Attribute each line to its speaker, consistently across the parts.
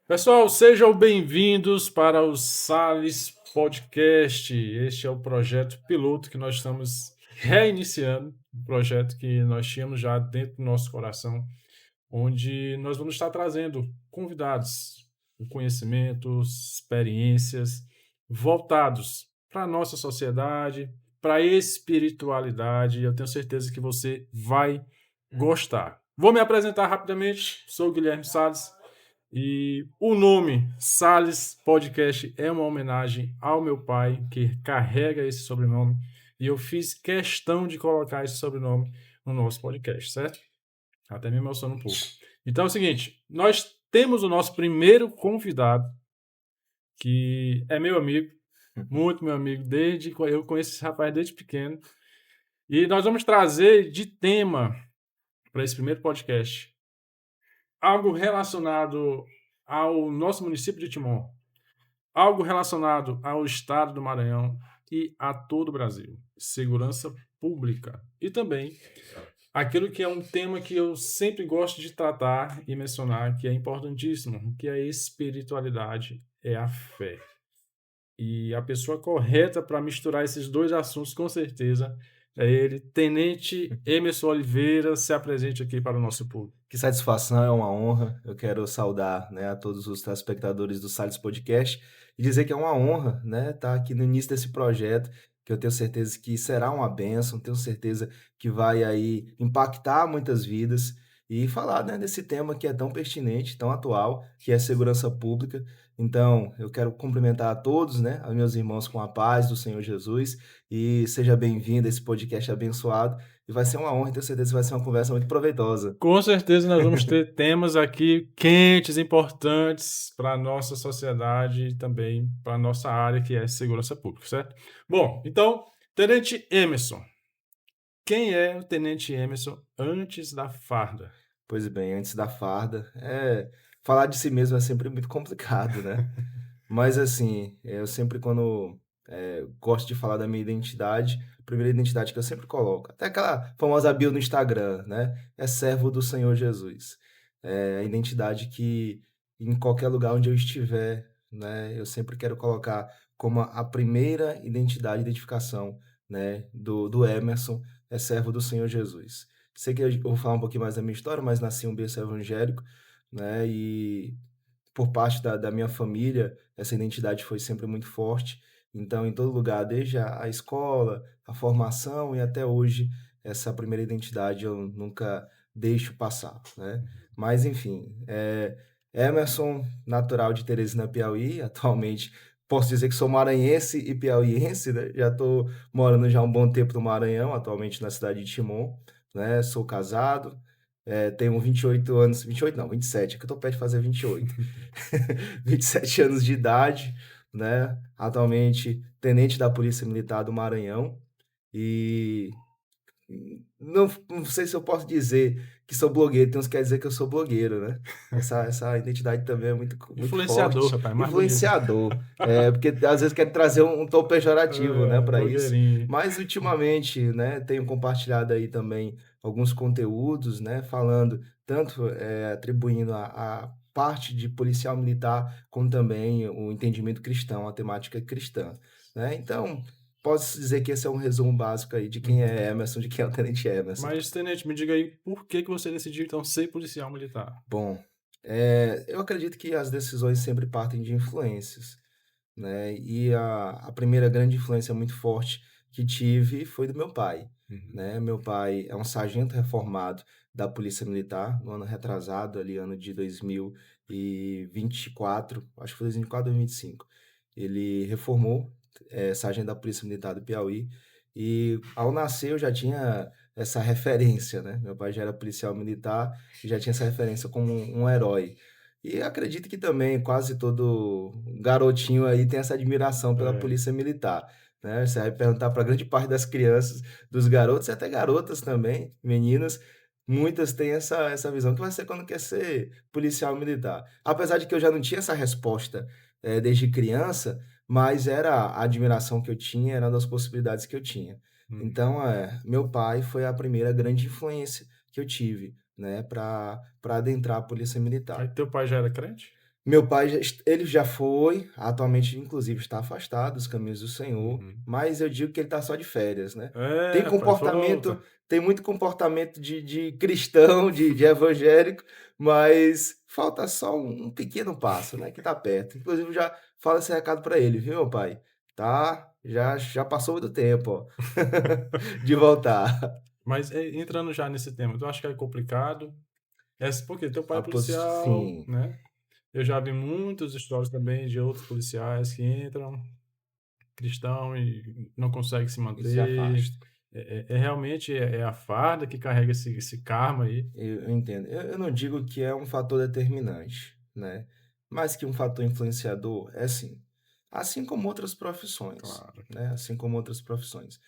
Speaker 1: Pessoal, sejam bem-vindos para o Sales Podcast. Este é o projeto piloto que nós estamos reiniciando, um projeto que nós tínhamos já dentro do nosso coração, onde nós vamos estar trazendo convidados com conhecimentos, experiências voltados para a nossa sociedade, para a espiritualidade. Eu tenho certeza que você vai gostar. Vou me apresentar rapidamente. Sou o Guilherme Salles. E o nome Sales Podcast é uma homenagem ao meu pai, que carrega esse sobrenome, e eu fiz questão de colocar esse sobrenome no nosso podcast, certo? Até me emociona um pouco. Então é o seguinte, nós temos o nosso primeiro convidado, que é meu amigo, muito meu amigo, desde eu conheço esse rapaz desde pequeno, e nós vamos trazer de tema para esse primeiro podcast algo relacionado ao nosso município de Timon, algo relacionado ao estado do Maranhão e a todo o Brasil. Segurança pública. E também aquilo que é um tema que eu sempre gosto de tratar e mencionar, que é importantíssimo, que é a espiritualidade, é a fé. E a pessoa correta para misturar esses dois assuntos, com certeza, é ele, Tenente Emerson Oliveira. Se apresente aqui para o nosso público.
Speaker 2: Que satisfação, é uma honra. Eu quero saudar, né, a todos os telespectadores do Salles Podcast e dizer que é uma honra, né, estar aqui no início desse projeto, que eu tenho certeza que será uma bênção, tenho certeza que vai aí impactar muitas vidas e falar, né, desse tema que é tão pertinente, tão atual, que é segurança pública. Então, eu quero cumprimentar a todos, né, aos meus irmãos com a paz do Senhor Jesus e seja bem-vindo a esse podcast abençoado. E vai ser uma honra e tenho certeza que vai ser uma conversa muito proveitosa.
Speaker 1: Com certeza nós vamos ter temas aqui quentes, importantes para a nossa sociedade e também para a nossa área, que é segurança pública, certo? Bom, então, Tenente Emerson. Quem é o Tenente Emerson antes da farda?
Speaker 2: Pois bem, antes da farda, falar de si mesmo é sempre muito complicado, né? Mas assim, eu sempre quando gosto de falar da minha identidade, a primeira identidade que eu sempre coloco, até aquela famosa bio no Instagram, né? É servo do Senhor Jesus. É a identidade que em qualquer lugar onde eu estiver, né? Eu sempre quero colocar como a primeira identidade, identificação, né? Do Emerson, é servo do Senhor Jesus. Sei que eu vou falar um pouquinho mais da minha história, mas nasci em um berço evangélico, né? E por parte da minha família, essa identidade foi sempre muito forte. Então, em todo lugar, desde a escola, a formação e até hoje, essa primeira identidade eu nunca deixo passar, né? Mas, enfim, Emerson, natural de Teresina, Piauí, atualmente posso dizer que sou maranhense e piauiense, né? Já estou morando já há um bom tempo no Maranhão, atualmente na cidade de Timon, né? Sou casado, tenho 28 anos, 28 não, 27, é que eu estou perto de fazer 28. 27 anos de idade, né? Atualmente tenente da Polícia Militar do Maranhão e não sei se eu posso dizer que sou blogueiro, tem uns que quer dizer que eu sou blogueiro, né? Essa identidade também é muito
Speaker 1: Influenciador,
Speaker 2: forte.
Speaker 1: rapaz, mais bonito.
Speaker 2: Influenciador, porque às vezes quer trazer um tom pejorativo, né, para isso.
Speaker 1: Blogueirinho.
Speaker 2: Mas ultimamente, né, tenho compartilhado aí também alguns conteúdos, né, falando tanto atribuindo a parte de policial militar, como também o entendimento cristão, a temática cristã, né? Então, posso dizer que esse é um resumo básico aí de quem é Emerson, de quem é o Tenente Emerson.
Speaker 1: Mas, Tenente, me diga aí, por que você decidiu, então, ser policial militar?
Speaker 2: Bom, eu acredito que as decisões sempre partem de influências, né? E a primeira grande influência muito forte que tive foi do meu pai,
Speaker 1: Uhum.
Speaker 2: né? Meu pai é um sargento reformado da Polícia Militar, no ano retrasado, ali ano de 2024, acho que foi 2024 ou 2025. Ele reformou, sargento da Polícia Militar do Piauí, e ao nascer eu já tinha essa referência, né? Meu pai já era policial militar e já tinha essa referência como um herói. E acredito que também quase todo garotinho aí tem essa admiração pela
Speaker 1: É.
Speaker 2: polícia militar, né? Você vai perguntar para grande parte das crianças, dos garotos e até garotas também, meninas, muitas têm essa visão que vai ser quando quer ser policial militar. Apesar de que eu já não tinha essa resposta desde criança, mas era a admiração que eu tinha, era uma das possibilidades que eu tinha.
Speaker 1: Hum.
Speaker 2: Então, meu pai foi a primeira grande influência que eu tive, né, para adentrar a polícia
Speaker 1: Aí
Speaker 2: militar.
Speaker 1: teu pai já era crente?
Speaker 2: Meu pai, ele já foi, atualmente, inclusive, está afastado dos caminhos do Senhor,
Speaker 1: Uhum.
Speaker 2: mas eu digo que ele está só de férias, né?
Speaker 1: É,
Speaker 2: Tem
Speaker 1: rapaz,
Speaker 2: comportamento,
Speaker 1: volta.
Speaker 2: tem muito comportamento de cristão, de evangélico, mas falta só um pequeno passo, né? Que tá perto. Inclusive, já fala esse recado para ele, viu, meu pai? Tá, já passou do tempo, ó, de voltar.
Speaker 1: Mas entrando já nesse tema, tu acha que é complicado? Porque teu pai é policial,
Speaker 2: Sim,
Speaker 1: né? Eu já vi muitas histórias também de outros policiais que entram cristão e não consegue se
Speaker 2: e se
Speaker 1: manter.
Speaker 2: afasta.
Speaker 1: Realmente é a farda que carrega esse karma aí.
Speaker 2: Eu entendo. Eu não digo que é um fator determinante, né? Mas que um fator influenciador é sim. Assim como outras profissões,
Speaker 1: Claro.
Speaker 2: né? Assim como outras profissões.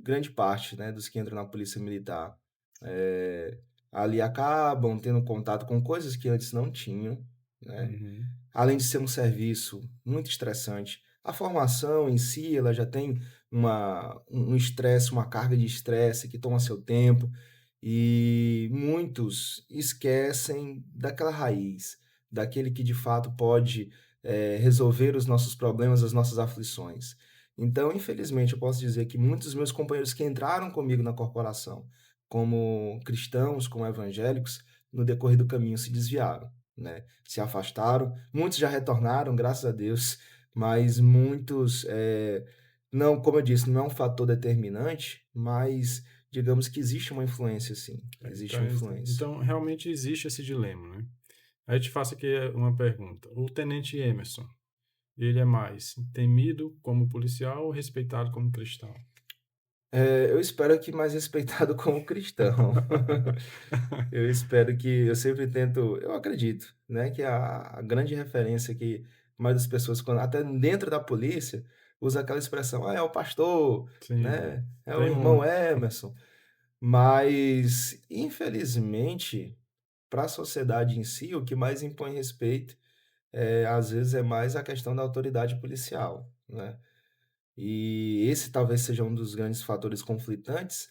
Speaker 2: Grande parte, né, dos que entram na polícia militar eh, ali acabam tendo contato com coisas que antes não tinham, né?
Speaker 1: Uhum.
Speaker 2: Além de ser um serviço muito estressante, a formação em si, ela já tem um estresse, uma carga de estresse que toma seu tempo, e muitos esquecem daquela raiz, daquele que de fato pode, resolver os nossos problemas, as nossas aflições. Então, infelizmente, eu posso dizer que muitos dos meus companheiros que entraram comigo na corporação, como cristãos, como evangélicos, no decorrer do caminho se desviaram, né? Se afastaram. Muitos já retornaram, graças a Deus, mas muitos, não, como eu disse, não é um fator determinante, mas digamos que existe uma influência, sim. Existe
Speaker 1: Então,
Speaker 2: uma influência.
Speaker 1: realmente existe esse dilema, né? Aí eu te faço aqui uma pergunta. O tenente Emerson, ele é mais temido como policial ou respeitado como cristão?
Speaker 2: Eu espero que mais respeitado como cristão. Eu espero que eu sempre tento, eu acredito, né, que a grande referência que a maioria das pessoas, quando, até dentro da polícia, usa aquela expressão, ah, é o pastor,
Speaker 1: Sim,
Speaker 2: né, é o
Speaker 1: tem
Speaker 2: irmão
Speaker 1: muito.
Speaker 2: Emerson. Mas, infelizmente, para a sociedade em si, o que mais impõe respeito, às vezes, é mais a questão da autoridade policial, né? E esse talvez seja um dos grandes fatores conflitantes,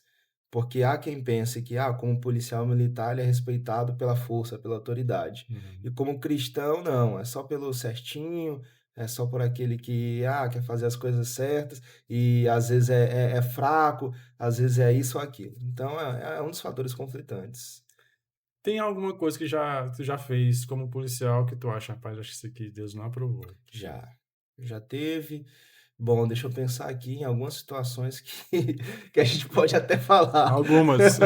Speaker 2: porque há quem pense que, como policial militar, ele é respeitado pela força, pela autoridade. E
Speaker 1: Uhum.
Speaker 2: como cristão, não, é só pelo certinho, é só por aquele que, quer fazer as coisas certas, e às vezes é fraco, às vezes é isso ou aquilo. Então, é um dos fatores conflitantes.
Speaker 1: Tem alguma coisa que tu já fez como policial que tu acha, rapaz, acho que isso aqui Deus não aprovou.
Speaker 2: Já, já teve. Bom, deixa eu pensar aqui em algumas situações que, que a gente pode até falar.
Speaker 1: Algumas.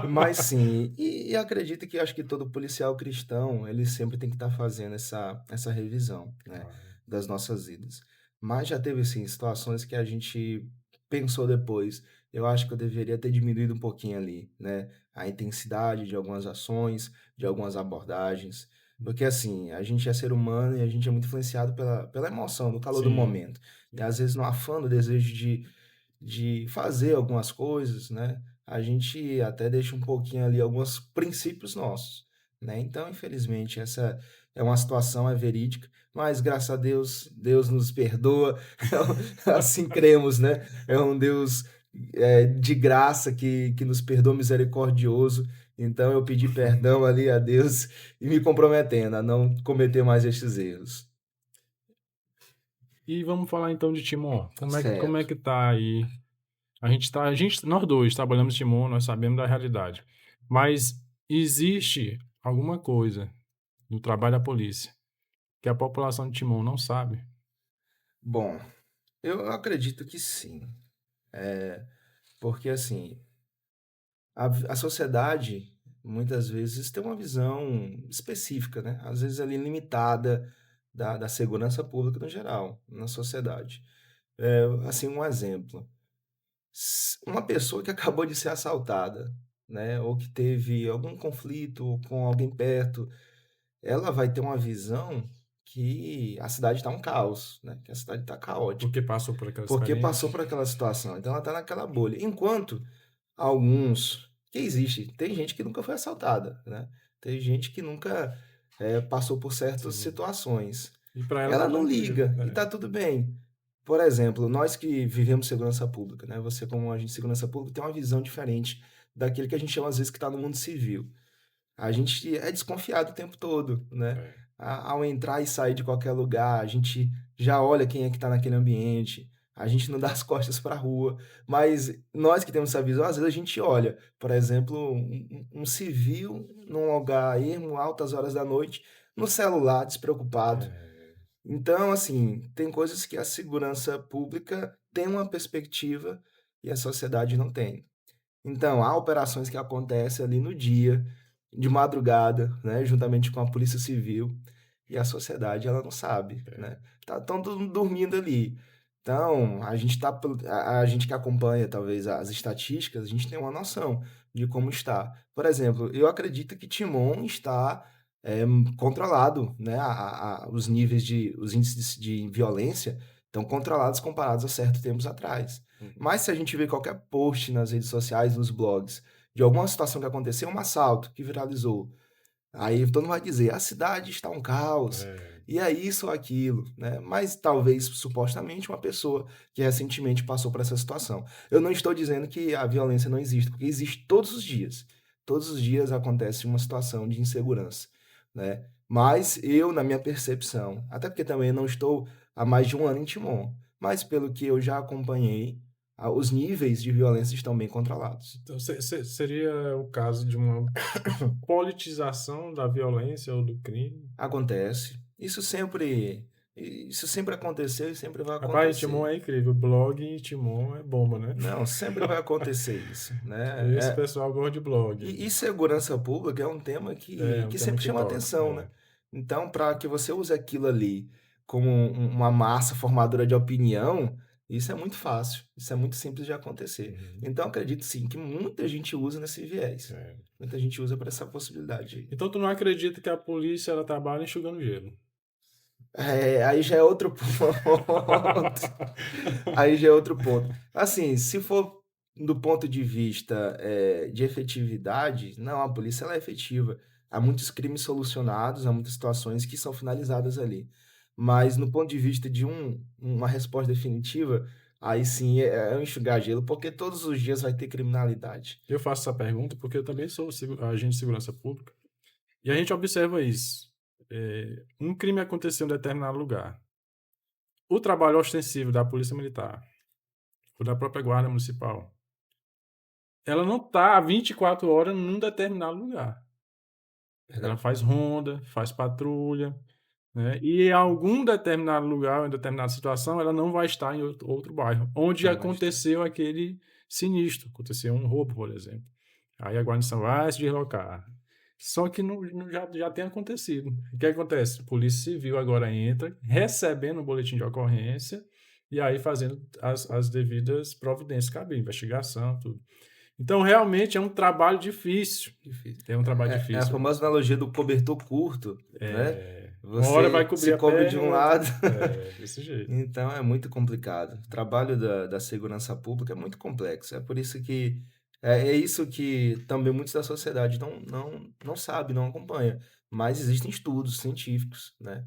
Speaker 2: Mas sim, e acredito que acho que todo policial cristão, ele sempre tem que estar fazendo essa revisão, né,
Speaker 1: Claro.
Speaker 2: das nossas vidas. Mas já teve, sim, situações que a gente pensou depois, eu acho que eu deveria ter diminuído um pouquinho ali, né, a intensidade de algumas ações, de algumas abordagens, porque assim, a gente é ser humano e a gente é muito influenciado pela emoção, no calor do
Speaker 1: Sim,
Speaker 2: momento. E
Speaker 1: sim.
Speaker 2: às vezes no afã, no desejo de fazer algumas coisas, né, a gente até deixa um pouquinho ali alguns princípios nossos, né. Então, infelizmente, essa é uma situação, é verídica, mas graças a Deus, Deus nos perdoa, assim cremos, né. É um Deus, de graça que nos perdoa, misericordioso. Então eu pedi perdão ali a Deus e me comprometendo a não cometer mais estes erros.
Speaker 1: E vamos falar então de Timon. Como é
Speaker 2: Certo.
Speaker 1: que tá aí? Nós dois trabalhamos em Timon, nós sabemos da realidade. Mas existe alguma coisa no trabalho da polícia que a população de Timon não sabe?
Speaker 2: Bom, eu acredito que sim, porque assim, a sociedade, muitas vezes, tem uma visão específica, né, às vezes ali limitada da segurança pública no geral, na sociedade. Assim, um exemplo, uma pessoa que acabou de ser assaltada, né, ou que teve algum conflito com alguém perto, ela vai ter uma visão que a cidade está um caos, né, que a cidade está caótica,
Speaker 1: Porque passou por aquela
Speaker 2: porque passou
Speaker 1: experiência?
Speaker 2: por aquela situação, então ela está naquela bolha. Enquanto alguns que existe, tem gente que nunca foi assaltada, né, tem gente que nunca, passou por certas
Speaker 1: Sim.
Speaker 2: situações.
Speaker 1: E para ela
Speaker 2: Ela
Speaker 1: tá
Speaker 2: não
Speaker 1: tranquilo.
Speaker 2: liga e
Speaker 1: É,
Speaker 2: tá tudo bem. Por exemplo, nós que vivemos segurança pública, né, você como agente de segurança pública tem uma visão diferente daquele que a gente chama às vezes que está no mundo civil. A gente é desconfiado o tempo todo, né.
Speaker 1: é.
Speaker 2: Ao entrar e sair de qualquer lugar, a gente já olha quem é que está naquele ambiente, a gente não dá as costas para a rua, mas nós que temos essa visão, às vezes a gente olha, por exemplo, um civil num lugar ermo, altas horas da noite, no celular, despreocupado.
Speaker 1: É,
Speaker 2: Então, assim, tem coisas que a segurança pública tem uma perspectiva e a sociedade não tem. Então, há operações que acontecem ali no dia, de madrugada, né, juntamente com a polícia civil, e a sociedade ela não sabe,
Speaker 1: é.
Speaker 2: né? Tá todo mundo dormindo ali. Então, a gente que acompanha talvez as estatísticas, a gente tem uma noção de como está. Por exemplo, eu acredito que Timon está controlado, né? Os índices de violência estão controlados comparados a certos tempos atrás.
Speaker 1: Uhum.
Speaker 2: Mas se a gente vê qualquer post nas redes sociais, nos blogs, de alguma situação que aconteceu, um assalto que viralizou, aí todo mundo vai dizer: a cidade está um caos,
Speaker 1: É.
Speaker 2: e é isso ou aquilo, né? Mas talvez, supostamente, uma pessoa que recentemente passou por essa situação. Eu não estou dizendo que a violência não existe, porque existe todos os dias. Todos os dias acontece uma situação de insegurança, né? Mas eu, na minha percepção, até porque também não estou há mais de um ano em Timon, mas pelo que eu já acompanhei, os níveis de violência estão bem controlados.
Speaker 1: Então, seria o caso de uma politização da violência ou do crime?
Speaker 2: Acontece. Isso sempre aconteceu e sempre vai
Speaker 1: Rapaz, Timon
Speaker 2: acontecer.
Speaker 1: é incrível. Blog em Timon é bomba, né?
Speaker 2: Não, sempre vai acontecer isso, né?
Speaker 1: Esse pessoal gosta de blog.
Speaker 2: E segurança pública é um tema
Speaker 1: É um
Speaker 2: que
Speaker 1: tema
Speaker 2: sempre
Speaker 1: que
Speaker 2: chama
Speaker 1: toca.
Speaker 2: atenção, né? Então, para que você use aquilo ali como uma massa formadora de opinião, isso é muito fácil, isso é muito simples de acontecer.
Speaker 1: Uhum.
Speaker 2: Então, acredito sim que muita gente usa nesse viés.
Speaker 1: É.
Speaker 2: Muita gente usa para essa possibilidade aí.
Speaker 1: Então tu não acredita que a polícia ela trabalha enxugando gelo?
Speaker 2: Aí já é outro ponto. Aí já é outro ponto. Assim, se for do ponto de vista de efetividade, não, a polícia ela é efetiva. Há muitos crimes solucionados, há muitas situações que são finalizadas ali. Mas no ponto de vista de uma resposta definitiva, aí sim é um enxugar gelo, porque todos os dias vai ter criminalidade.
Speaker 1: Eu faço essa pergunta porque eu também sou agente de segurança pública e a gente observa isso. Um crime aconteceu em determinado lugar. O trabalho ostensivo da Polícia Militar ou da própria Guarda Municipal, ela não está 24 horas num determinado lugar. Ela
Speaker 2: Verdade.
Speaker 1: faz ronda, faz patrulha, né? E em algum determinado lugar, em determinada situação, ela não vai estar em outro bairro, onde
Speaker 2: Não vai estar.
Speaker 1: aconteceu aquele sinistro, aconteceu um roubo, por exemplo. Aí a guarnição vai se deslocar. Só que já tem acontecido. O que acontece? A Polícia Civil agora entra, recebendo o boletim de ocorrência, e aí fazendo as devidas providências cabíveis, investigação, tudo. Então, realmente é um trabalho difícil.
Speaker 2: Difícil.
Speaker 1: É um trabalho
Speaker 2: É a
Speaker 1: difícil.
Speaker 2: famosa analogia do cobertor curto, né?
Speaker 1: Uma hora vai
Speaker 2: Você
Speaker 1: cobrir
Speaker 2: se
Speaker 1: a
Speaker 2: cobre de
Speaker 1: perna,
Speaker 2: um lado.
Speaker 1: desse jeito.
Speaker 2: Então é muito complicado. O trabalho da segurança pública é muito complexo. É por isso que é isso que também muitos da sociedade não sabe, não acompanha. Mas existem estudos científicos, né,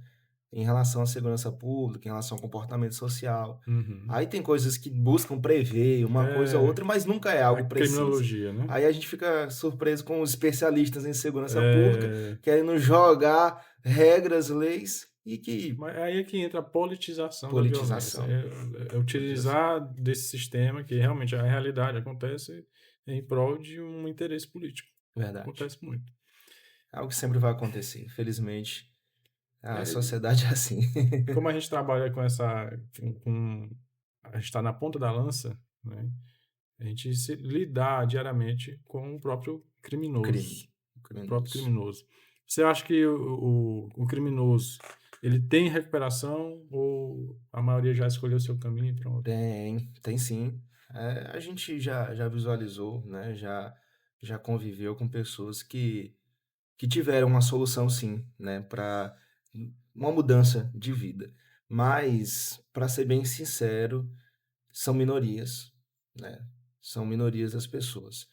Speaker 2: em relação à segurança pública, em relação ao comportamento social.
Speaker 1: Uhum.
Speaker 2: Aí tem coisas que buscam prever uma coisa ou
Speaker 1: É,
Speaker 2: outra, mas nunca é
Speaker 1: a
Speaker 2: algo preciso.
Speaker 1: criminologia, né?
Speaker 2: Aí a gente fica surpreso com os especialistas em segurança pública
Speaker 1: É,
Speaker 2: querendo jogar regras, leis e que
Speaker 1: mas aí é que entra a politização da violência.
Speaker 2: politização.
Speaker 1: É
Speaker 2: Politização.
Speaker 1: utilizar desse sistema que realmente a realidade acontece em prol de um interesse político.
Speaker 2: Verdade.
Speaker 1: Acontece muito.
Speaker 2: É algo que sempre vai acontecer. Infelizmente, a
Speaker 1: É,
Speaker 2: sociedade é assim.
Speaker 1: como a gente trabalha com essa. A gente está na ponta da lança, né? A gente se lidar diariamente com o próprio
Speaker 2: O crime.
Speaker 1: criminoso.
Speaker 2: O
Speaker 1: O próprio
Speaker 2: criminoso.
Speaker 1: criminoso. Você acha que o criminoso ele tem recuperação ou a maioria já escolheu o seu caminho e pronto?
Speaker 2: Tem sim. A gente já visualizou, né? Já conviveu com pessoas que tiveram uma solução sim, né? Para uma mudança de vida. Mas, para ser bem sincero, são minorias, né? São minorias das pessoas.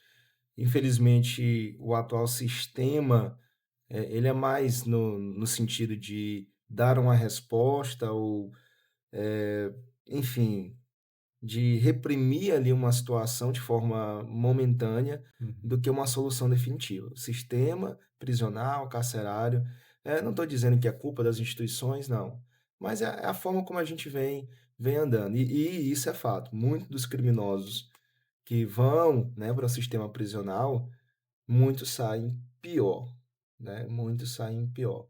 Speaker 2: Infelizmente, o atual sistema, ele é mais no sentido de dar uma resposta ou, enfim, de reprimir ali uma situação de forma momentânea
Speaker 1: Uhum.
Speaker 2: do que uma solução definitiva. O sistema prisional, carcerário, Não estou dizendo que é culpa das instituições, não, mas é a forma como a gente vem andando. E isso é fato. Muitos dos criminosos que vão, né, para o sistema prisional, muitos saem pior, né? Muitos saem pior.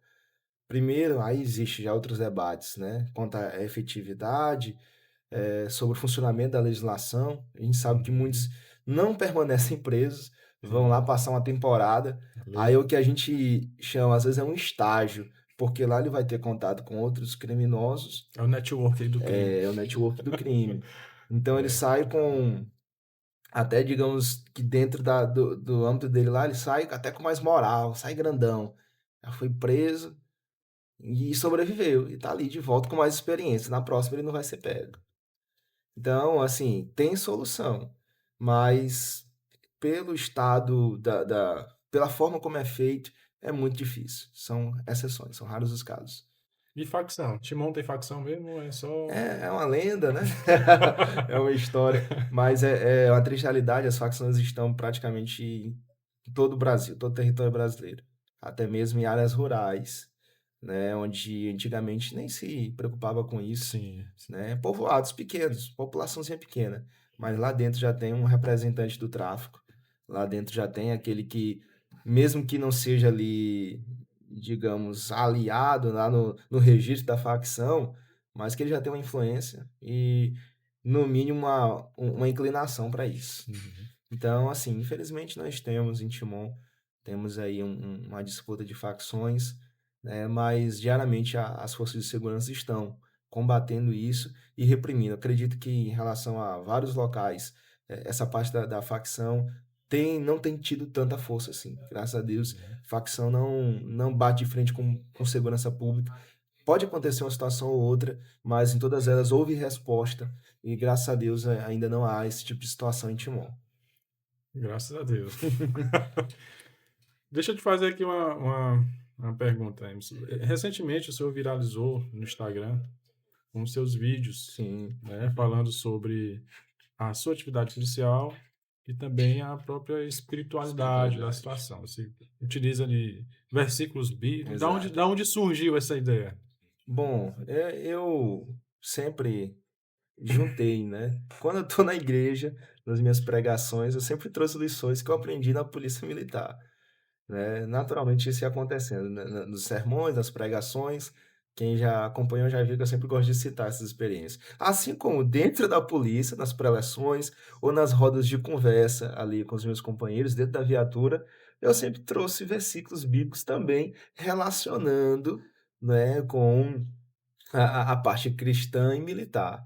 Speaker 2: Primeiro, aí existe já outros debates, né? Quanto à efetividade, sobre o funcionamento da legislação. A gente sabe que
Speaker 1: Uhum.
Speaker 2: muitos não permanecem presos, vão lá
Speaker 1: Sim.
Speaker 2: passar uma temporada. Aí
Speaker 1: Ali
Speaker 2: o que a gente chama, às vezes, é um estágio, porque lá ele vai ter contato com outros criminosos,
Speaker 1: é o network aí do crime.
Speaker 2: é o network do crime. Então ele
Speaker 1: É.
Speaker 2: sai com, até digamos que dentro do âmbito dele lá, ele sai até com mais moral, sai grandão. Já foi preso e sobreviveu, e tá ali de volta com mais experiência. Na próxima ele não vai ser pego. Então, assim, tem solução, mas pelo estado pela forma como é feito, é muito difícil. São exceções, são raros os casos.
Speaker 1: E facção? Timão tem facção mesmo? Ou é só.
Speaker 2: É uma lenda, né? É uma história, mas é uma triste realidade. As facções estão praticamente em todo o Brasil, todo o território brasileiro, até mesmo em áreas rurais, né? Onde antigamente nem se preocupava com isso,
Speaker 1: Sim.
Speaker 2: né? Povoados pequenos, populaçãozinha pequena, mas lá dentro já tem um representante do tráfico, lá dentro já tem aquele que, mesmo que não seja ali, digamos, aliado lá no registro da facção, mas que ele já tem uma influência e, no mínimo, uma inclinação para isso.
Speaker 1: Uhum.
Speaker 2: Então, assim, infelizmente nós temos em Timon, temos aí uma disputa de facções, né, mas diariamente as forças de segurança estão combatendo isso e reprimindo. Acredito que em relação a vários locais, essa parte da facção não tem tido tanta força assim. Graças a Deus, facção não bate de frente com segurança pública. Pode acontecer uma situação ou outra, mas em todas elas houve resposta e graças a Deus ainda não há esse tipo de situação em Timon.
Speaker 1: Graças a Deus. Deixa eu te fazer aqui uma pergunta, Emerson. Recentemente o senhor viralizou no Instagram com seus vídeos,
Speaker 2: Sim,
Speaker 1: né, falando sobre a sua atividade policial e também a própria espiritualidade da situação. Você utiliza ali versículos bíblicos.
Speaker 2: exato.
Speaker 1: Da onde surgiu essa ideia?
Speaker 2: Bom, eu sempre juntei, né? Quando eu tô na igreja, nas minhas pregações, eu sempre trouxe lições que eu aprendi na polícia militar, né? Naturalmente isso ia acontecendo, né? Nos sermões, nas pregações. Quem já acompanhou já viu que eu sempre gosto de citar essas experiências. Assim como dentro da polícia, nas preleções ou nas rodas de conversa ali com os meus companheiros dentro da viatura, eu sempre trouxe versículos bíblicos também relacionando, né, com a parte cristã e militar.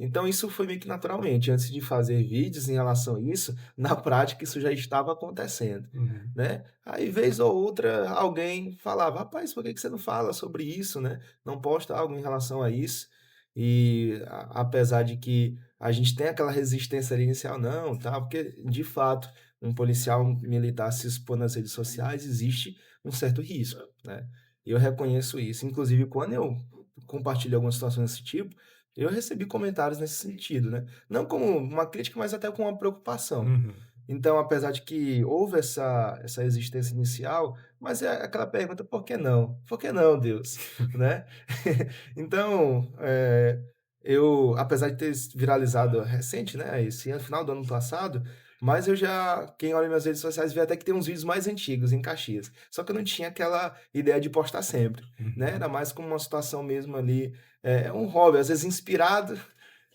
Speaker 2: Então isso foi meio que naturalmente, antes de fazer vídeos em relação a isso, na prática isso já estava acontecendo,
Speaker 1: Uhum.
Speaker 2: né. Aí vez ou outra alguém falava: "Rapaz, por que que você não fala sobre isso, né, não posta algo em relação a isso?" E apesar de que a gente tem aquela resistência ali inicial, não, tá, porque de fato, um policial militar se expor nas redes sociais, existe um certo risco, né. Eu reconheço isso, inclusive quando eu compartilhei algumas situações desse tipo, eu recebi comentários nesse sentido, né? Não como uma crítica, mas até com uma preocupação.
Speaker 1: Uhum.
Speaker 2: Então, apesar de que houve essa resistência inicial, mas é aquela pergunta: por que não? Por que não, Deus? Né? Então, eu, apesar de ter viralizado recente, né, esse ano, final do ano passado, mas eu já, quem olha minhas redes sociais vê até que tem uns vídeos mais antigos em Caxias. Só que eu não tinha aquela ideia de postar sempre, né?
Speaker 1: Uhum.
Speaker 2: Era mais como uma situação mesmo ali, um hobby, às vezes inspirado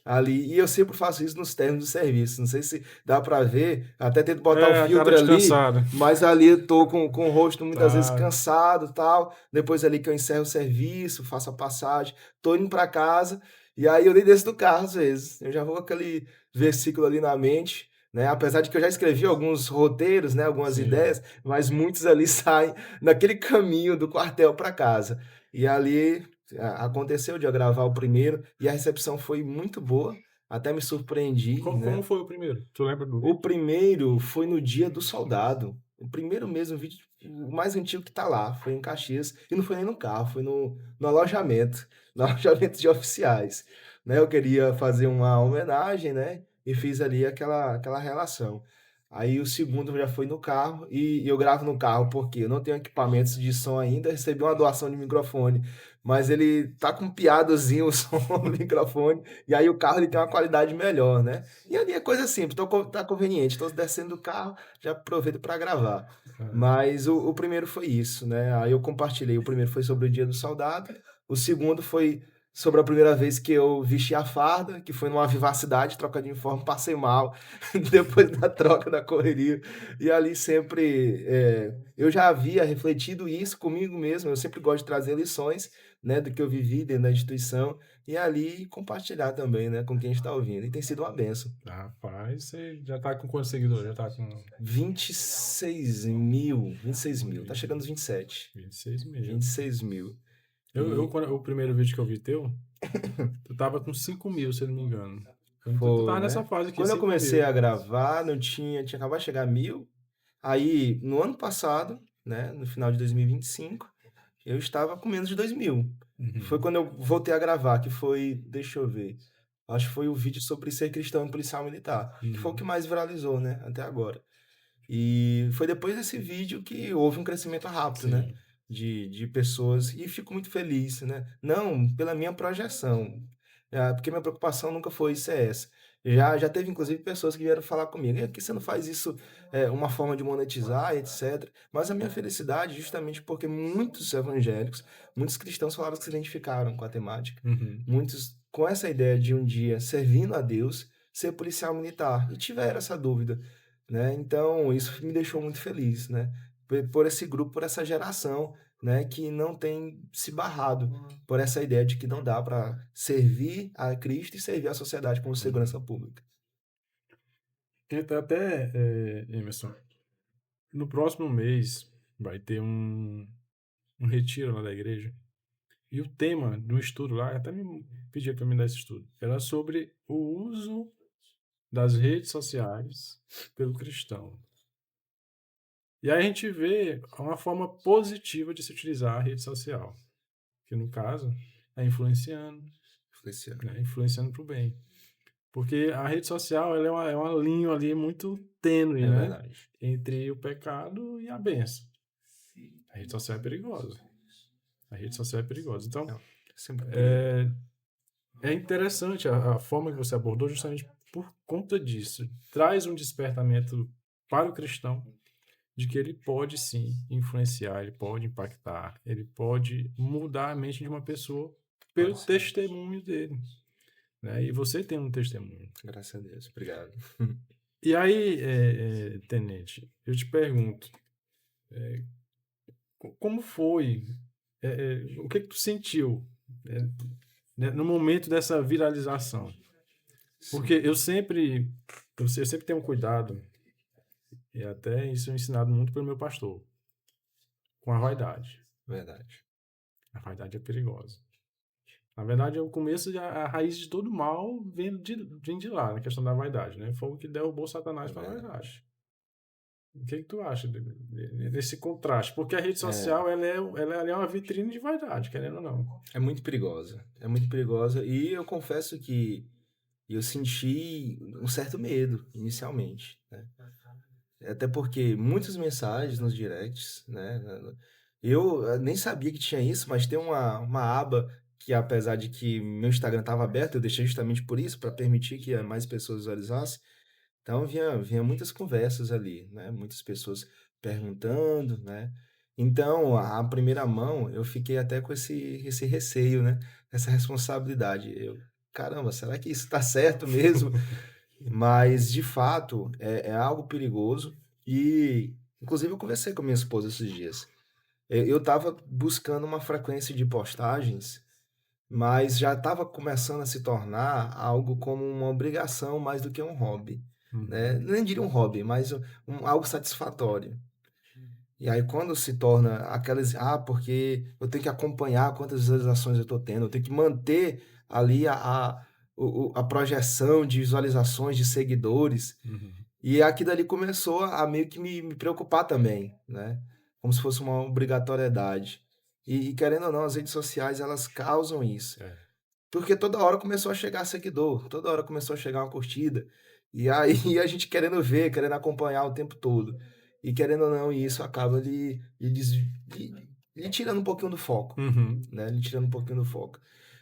Speaker 2: ali, e eu sempre faço isso nos términos do serviço. Não sei se dá para ver, até tento botar o
Speaker 1: É, a cara
Speaker 2: filtro ali,
Speaker 1: descansada.
Speaker 2: mas ali eu tô com o rosto muitas vezes
Speaker 1: Tá.
Speaker 2: cansado, tal. Depois ali que eu encerro o serviço, faço a passagem, tô indo para casa, e aí eu nem desço do carro às vezes. Eu já vou com aquele versículo ali na mente, né? Apesar de que eu já escrevi alguns roteiros, né, algumas
Speaker 1: Sim.
Speaker 2: ideias, mas muitos ali saem naquele caminho do quartel para casa. E ali aconteceu de eu gravar o primeiro e a recepção foi muito boa, até me surpreendi,
Speaker 1: Como
Speaker 2: né?
Speaker 1: foi o primeiro? Tu lembra do
Speaker 2: O
Speaker 1: vídeo?
Speaker 2: primeiro foi no Dia do Soldado. O primeiro mesmo vídeo, o mais antigo que tá lá, foi em Caxias, e não foi nem no carro, foi no alojamento, no alojamento de oficiais, né? Eu queria fazer uma homenagem, né? E fiz ali aquela relação. Aí o segundo já foi no carro, e eu gravo no carro porque eu não tenho equipamentos de som ainda, recebi uma doação de microfone, mas ele tá com um piadozinho o som no microfone, e aí o carro ele tem uma qualidade melhor, né. E ali é coisa simples, tá conveniente, tô descendo do carro, já aproveito para gravar.
Speaker 1: É.
Speaker 2: Mas o primeiro foi isso, né, aí eu compartilhei, o primeiro foi sobre o Dia do Soldado, o segundo foi sobre a primeira vez que eu vesti a farda, que foi numa Vivacidade, troca de uniforme, passei mal, depois da troca, da correria, e ali sempre, eu já havia refletido isso comigo mesmo, eu sempre gosto de trazer lições, né, do que eu vivi dentro da instituição, e ali compartilhar também, né, com quem está ouvindo, e tem sido uma bênção.
Speaker 1: Rapaz, você já tá com quantos seguidores? Já tá com
Speaker 2: 26 mil, tá chegando aos 27,
Speaker 1: 26 mil.
Speaker 2: 26 mil. E
Speaker 1: O primeiro vídeo que eu vi teu, tu tava com 5 mil, se eu não me engano. Tu
Speaker 2: foi,
Speaker 1: tava nessa
Speaker 2: né.
Speaker 1: fase aqui,
Speaker 2: Quando eu
Speaker 1: 5
Speaker 2: comecei
Speaker 1: mil.
Speaker 2: a gravar, não tinha acabado de chegar a 1000. Aí, no ano passado, né, no final de 2025, eu estava com menos de 2.000. Foi
Speaker 1: Uhum.
Speaker 2: quando eu voltei a gravar, que foi, deixa eu ver, acho que foi o vídeo sobre ser cristão e policial militar, que foi o que
Speaker 1: Uhum.
Speaker 2: mais viralizou, né, até agora. E foi depois desse vídeo que houve um crescimento rápido, né,
Speaker 1: Sim.
Speaker 2: de pessoas, e fico muito feliz, né, não pela minha projeção, porque minha preocupação nunca foi ser essa. Já teve inclusive pessoas que vieram falar comigo: "E por que você não faz isso, uma forma de monetizar, etcétera?". Mas a minha felicidade justamente porque muitos evangélicos, muitos cristãos falaram que se identificaram com a temática,
Speaker 1: Uhum.
Speaker 2: muitos com essa ideia de um dia servindo a Deus, ser policial militar, e tiveram essa dúvida, né. Então isso me deixou muito feliz, né, por esse grupo, por essa geração, né, que não tem se barrado por essa ideia de que não dá para servir a Cristo e servir a sociedade como
Speaker 1: Uhum.
Speaker 2: segurança pública.
Speaker 1: Tenta até, Emerson, no próximo mês vai ter um retiro lá da igreja. E o tema do estudo lá, até me pedia para me dar esse estudo, era sobre o uso das redes sociais pelo cristão. E aí a gente vê uma forma positiva de se utilizar a rede social, que no caso é influenciando,
Speaker 2: Influenciando.
Speaker 1: né? Influenciando para o bem. Porque a rede social ela é uma linha ali muito tênue,
Speaker 2: É
Speaker 1: né?
Speaker 2: verdade.
Speaker 1: Entre o pecado e a bênção. A rede social é perigosa. A rede social é perigosa. Então,
Speaker 2: Não, sempre um perigo.
Speaker 1: é, é interessante a forma que você abordou justamente por conta disso. Traz um despertamento para o cristão de que ele pode sim influenciar, ele pode impactar, ele pode mudar a mente de uma pessoa pelo
Speaker 2: Pode sim.
Speaker 1: testemunho dele, né? E você tem um testemunho.
Speaker 2: Graças a Deus. Obrigado.
Speaker 1: E aí, Tenente, eu te pergunto, como foi, o que que tu sentiu, eh, né, no momento dessa viralização? Porque
Speaker 2: Sim,
Speaker 1: eu sempre tenho um cuidado, e até isso é ensinado muito pelo meu pastor, com a vaidade.
Speaker 2: verdade.
Speaker 1: A vaidade é perigosa. Na verdade, é o começo, a raiz de todo mal vem de lá, na questão da vaidade, né? Foi o que derrubou
Speaker 2: É
Speaker 1: Satanás para a
Speaker 2: verdade.
Speaker 1: vaidade. O que que tu acha desse contraste? Porque a rede
Speaker 2: É,
Speaker 1: social, ela é uma vitrine de vaidade, querendo ou não.
Speaker 2: é muito perigosa. É muito perigosa. E eu confesso que eu senti um certo medo inicialmente, né? Até porque muitas mensagens nos directs, né? Eu nem sabia que tinha isso, mas tem uma aba que, apesar de que meu Instagram estava aberto, eu deixei justamente por isso, para permitir que mais pessoas visualizassem. Então vinha muitas conversas ali, né? Muitas pessoas perguntando, né? Então, a primeira mão, eu fiquei até com esse receio, né? Essa responsabilidade. Caramba, será que isso está certo mesmo? Mas, de fato, é algo perigoso e, inclusive, eu conversei com a minha esposa esses dias. Eu estava buscando uma frequência de postagens, mas já estava começando a se tornar algo como uma obrigação mais do que um hobby, né?
Speaker 1: Uhum.
Speaker 2: Nem diria um hobby, mas algo satisfatório. E aí quando se torna aquelas, porque eu tenho que acompanhar quantas visualizações eu estou tendo, eu tenho que manter ali a projeção de visualizações, de seguidores,
Speaker 1: Uhum.
Speaker 2: e aquilo ali começou a meio que me preocupar também, né? Como se fosse uma obrigatoriedade. E querendo ou não, as redes sociais elas causam isso.
Speaker 1: É.
Speaker 2: Porque toda hora começou a chegar seguidor, toda hora começou a chegar uma curtida. E aí a gente querendo ver, querendo acompanhar o tempo todo. E querendo ou não, isso acaba lhe tirando um pouquinho do foco,
Speaker 1: Uhum.
Speaker 2: né? Lhe tirando um pouquinho do foco.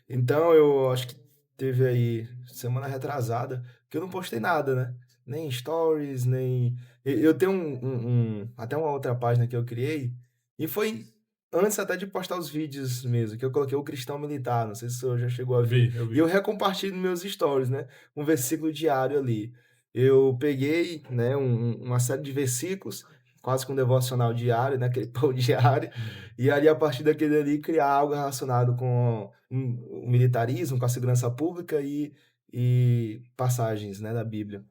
Speaker 2: Então eu acho que teve aí semana retrasada que eu não postei nada, né? Nem stories, nem. Eu tenho até uma outra página que eu criei, e foi antes até de postar os vídeos mesmo, que eu coloquei o Cristão Militar, não sei se o senhor já chegou a ver.
Speaker 1: Eu
Speaker 2: E eu
Speaker 1: vi.
Speaker 2: recompartilho nos meus stories, né? Um versículo diário ali. Eu peguei, né, uma série de versículos, quase que um devocional diário, né? Aquele pão diário,
Speaker 1: Hum.
Speaker 2: e ali, a partir daquele ali, criar algo relacionado com o militarismo, com a segurança pública e passagens, né, da Bíblia.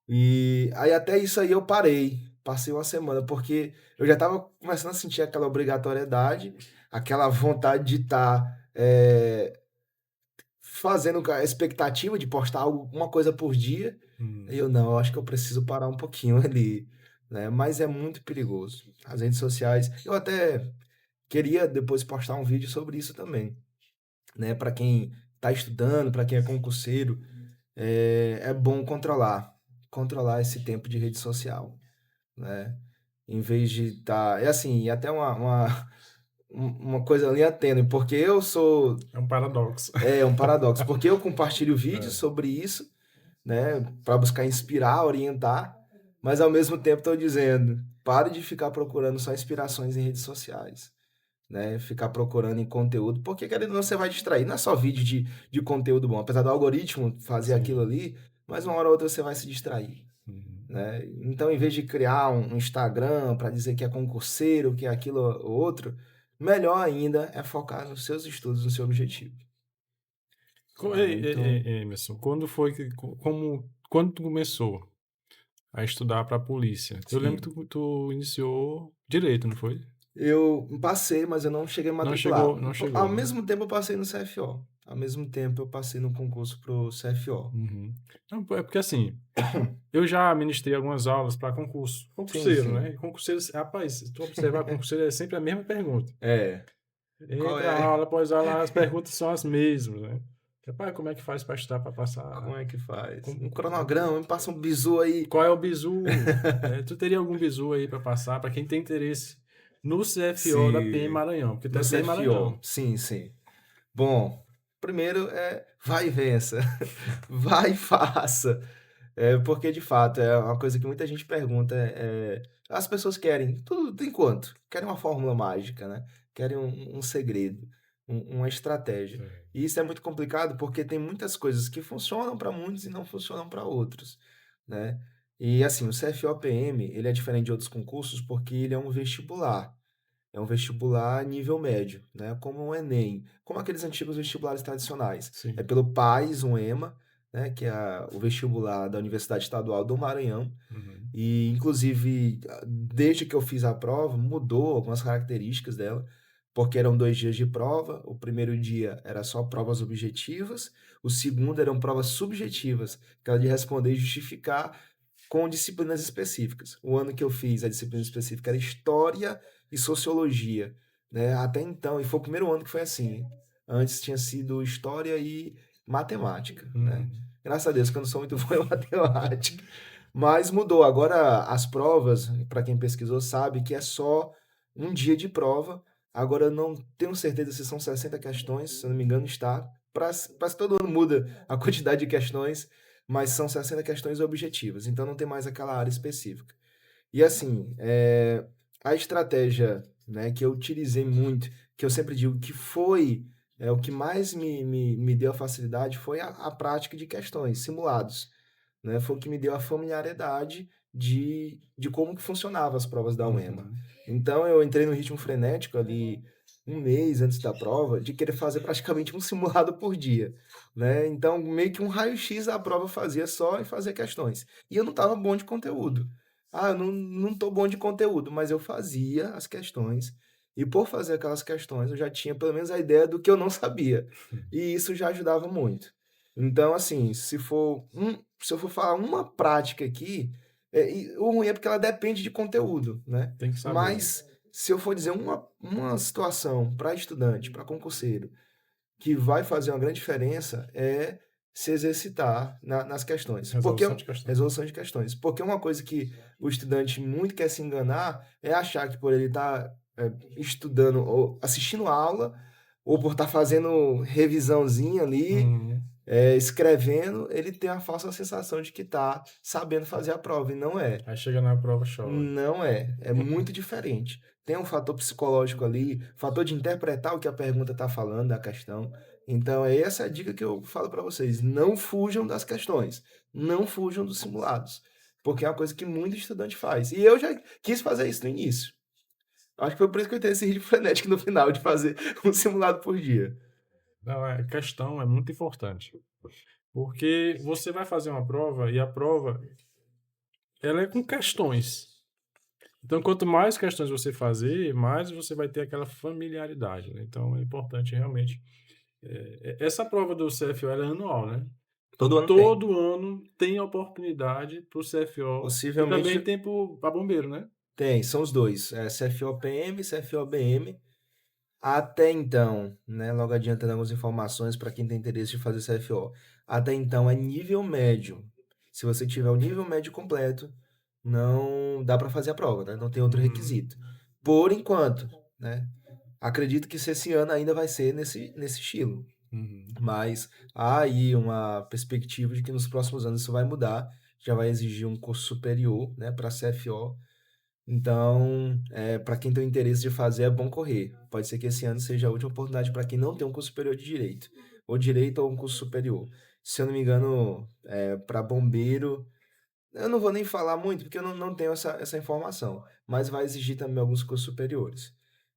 Speaker 2: E aí até isso aí eu parei, passei uma semana, porque eu já estava começando a sentir aquela obrigatoriedade, aquela vontade de estar fazendo a expectativa de postar algo, uma coisa por dia.
Speaker 1: Hum.
Speaker 2: Aí eu não, eu acho que eu preciso parar um pouquinho ali, né? Mas é muito perigoso. As redes sociais, eu até queria depois postar um vídeo sobre isso também, né? Para quem está estudando, para quem é concurseiro, é bom controlar esse tempo de rede social, né? Em vez de estar, é assim, e até uma coisa linha tênue, porque eu sou,
Speaker 1: É um paradoxo.
Speaker 2: é um paradoxo, porque eu compartilho vídeos
Speaker 1: É.
Speaker 2: sobre isso, né? Para buscar inspirar, orientar, mas ao mesmo tempo estou dizendo, pare de ficar procurando só inspirações em redes sociais, né? Ficar procurando em conteúdo, porque querendo ou não, você vai distrair. Não é só vídeo de conteúdo bom, apesar do algoritmo fazer aquilo
Speaker 1: Sim.
Speaker 2: ali, mas uma hora ou outra você vai se distrair,
Speaker 1: Uhum.
Speaker 2: né? Então, em vez de criar um Instagram para dizer que é concurseiro, que é aquilo ou outro, melhor ainda é focar nos seus estudos, no seu objetivo, né? Então,
Speaker 1: Emerson, quando foi que, quando tu começou a estudar para a polícia? Eu lembro que
Speaker 2: sim.
Speaker 1: tu iniciou direito, não foi?
Speaker 2: Eu passei, mas eu não cheguei a
Speaker 1: Não
Speaker 2: matricular.
Speaker 1: chegou, não
Speaker 2: Ao
Speaker 1: chegou, né?
Speaker 2: mesmo tempo eu passei no CFO. Ao mesmo tempo eu passei no concurso pro CFO.
Speaker 1: Uhum. Não, é porque assim, eu já ministrei algumas aulas para concurso,
Speaker 2: Sim,
Speaker 1: concurseiro,
Speaker 2: sim.
Speaker 1: né? Concurseiro, rapaz, se tu observar concurseiro é sempre a mesma pergunta.
Speaker 2: É. Qual
Speaker 1: Entra
Speaker 2: é?
Speaker 1: aula após aula, as perguntas são as mesmas, né? Rapaz, como é que faz para estudar para
Speaker 2: Como
Speaker 1: passar?
Speaker 2: é que faz?
Speaker 1: Com-
Speaker 2: Um
Speaker 1: com-
Speaker 2: cronograma, me passa um bizu aí.
Speaker 1: Qual é o bizu? Tu teria algum bizu aí para passar para quem tem interesse no CFO da PM
Speaker 2: Se
Speaker 1: Maranhão? Porque tu
Speaker 2: no
Speaker 1: é PM
Speaker 2: CFO,
Speaker 1: Maranhão.
Speaker 2: sim, sim. Bom, primeiro vai e vença. Vai e faça. Porque de fato é uma coisa que muita gente pergunta, as pessoas querem tudo tem quanto? Querem uma fórmula mágica, né? Querem um segredo, uma estratégia.
Speaker 1: É.
Speaker 2: E isso é muito complicado porque tem muitas coisas que funcionam para muitos e não funcionam para outros, né? E assim, o CFOPM, ele é diferente de outros concursos porque ele é um vestibular. É um vestibular nível médio, né? Como um Enem, como aqueles antigos vestibulares tradicionais. É
Speaker 1: Sim.
Speaker 2: pelo PAS, um EMA, né? Que é o vestibular da Universidade Estadual do Maranhão.
Speaker 1: Uhum.
Speaker 2: E, inclusive, desde que eu fiz a prova, mudou algumas características dela, porque eram 2 dias de prova. O primeiro dia era só provas objetivas, o segundo eram provas subjetivas, que era de responder e justificar com disciplinas específicas. O ano que eu fiz a disciplina específica era História e Sociologia, né? Até então, e foi o primeiro ano que foi assim. Antes tinha sido História e Matemática, né?
Speaker 1: Uhum.
Speaker 2: Graças a Deus que eu não sou muito bom em matemática. Mas mudou. Agora as provas, para quem pesquisou, sabe que é só um dia de prova. Agora eu não tenho certeza se são 60 questões, se eu não me engano, está. Parece que todo ano muda a quantidade de questões, mas são 60 questões objetivas, então não tem mais aquela área específica. E assim, a estratégia, né, que eu utilizei muito, que eu sempre digo que foi o que mais me deu a facilidade, foi a prática de questões, simulados, né? Foi o que me deu a familiaridade de como que funcionavam as provas da UEMA.
Speaker 1: Uhum.
Speaker 2: Então eu entrei no ritmo frenético ali um mês antes da prova, de querer fazer praticamente um simulado por dia, né? Então meio que um raio-x da prova eu fazia só e fazia questões. E eu não estava bom de conteúdo. Ah, eu não tô bom de conteúdo, mas eu fazia as questões. E por fazer aquelas questões, eu já tinha pelo menos a ideia do que eu não sabia. E isso já ajudava muito. Então, assim, se eu for falar uma prática aqui, o ruim é porque ela depende de conteúdo, né?
Speaker 1: Tem que saber.
Speaker 2: Mas se eu for dizer uma situação para estudante, para concurseiro, que vai fazer uma grande diferença, é se exercitar nas questões.
Speaker 1: Resolução de questão.
Speaker 2: Resolução de questões. Porque uma coisa que o estudante muito quer se enganar é achar que por ele estar estudando ou assistindo aula, ou por estar fazendo revisãozinha ali,
Speaker 1: Uhum.
Speaker 2: escrevendo, ele tem a falsa sensação de que está sabendo fazer a prova, e não é.
Speaker 1: Aí chega na prova, chora.
Speaker 2: Não é. É muito diferente. Tem um fator psicológico ali, fator de interpretar o que a pergunta está falando, da questão. Então, essa é a dica que eu falo para vocês. Não fujam das questões. Não fujam dos simulados. Porque é uma coisa que muito estudante faz. E eu já quis fazer isso no início. Acho que foi por isso que eu tenho esse ritmo frenético no final, de fazer um simulado por dia.
Speaker 1: Não, questão é muito importante. Porque você vai fazer uma prova e a prova ela é com questões. Então, quanto mais questões você fazer, mais você vai ter aquela familiaridade, né? Então, é importante realmente. Essa prova do CFO ela é anual, né?
Speaker 2: Todo ano tem.
Speaker 1: Todo ano tem oportunidade para o CFO e também
Speaker 2: Possivelmente
Speaker 1: tem para bombeiro, né?
Speaker 2: tem, são os dois. CFO-PM, CFO-BM. Até então, né, logo adiantando algumas informações para quem tem interesse de fazer CFO. Até então é nível médio. Se você tiver o nível médio completo, não dá para fazer a prova, né? Não tem outro requisito. Por enquanto, né? Acredito que esse ano ainda vai ser nesse estilo. Mas há aí uma perspectiva de que nos próximos anos isso vai mudar. Já vai exigir um curso superior, né, para CFO. Então, para quem tem o interesse de fazer, é bom correr. Pode ser que esse ano seja a última oportunidade para quem não tem um curso superior de direito, ou direito ou um curso superior. Se eu não me engano, para bombeiro, eu não vou nem falar muito, porque eu não tenho essa informação, mas vai exigir também alguns cursos superiores.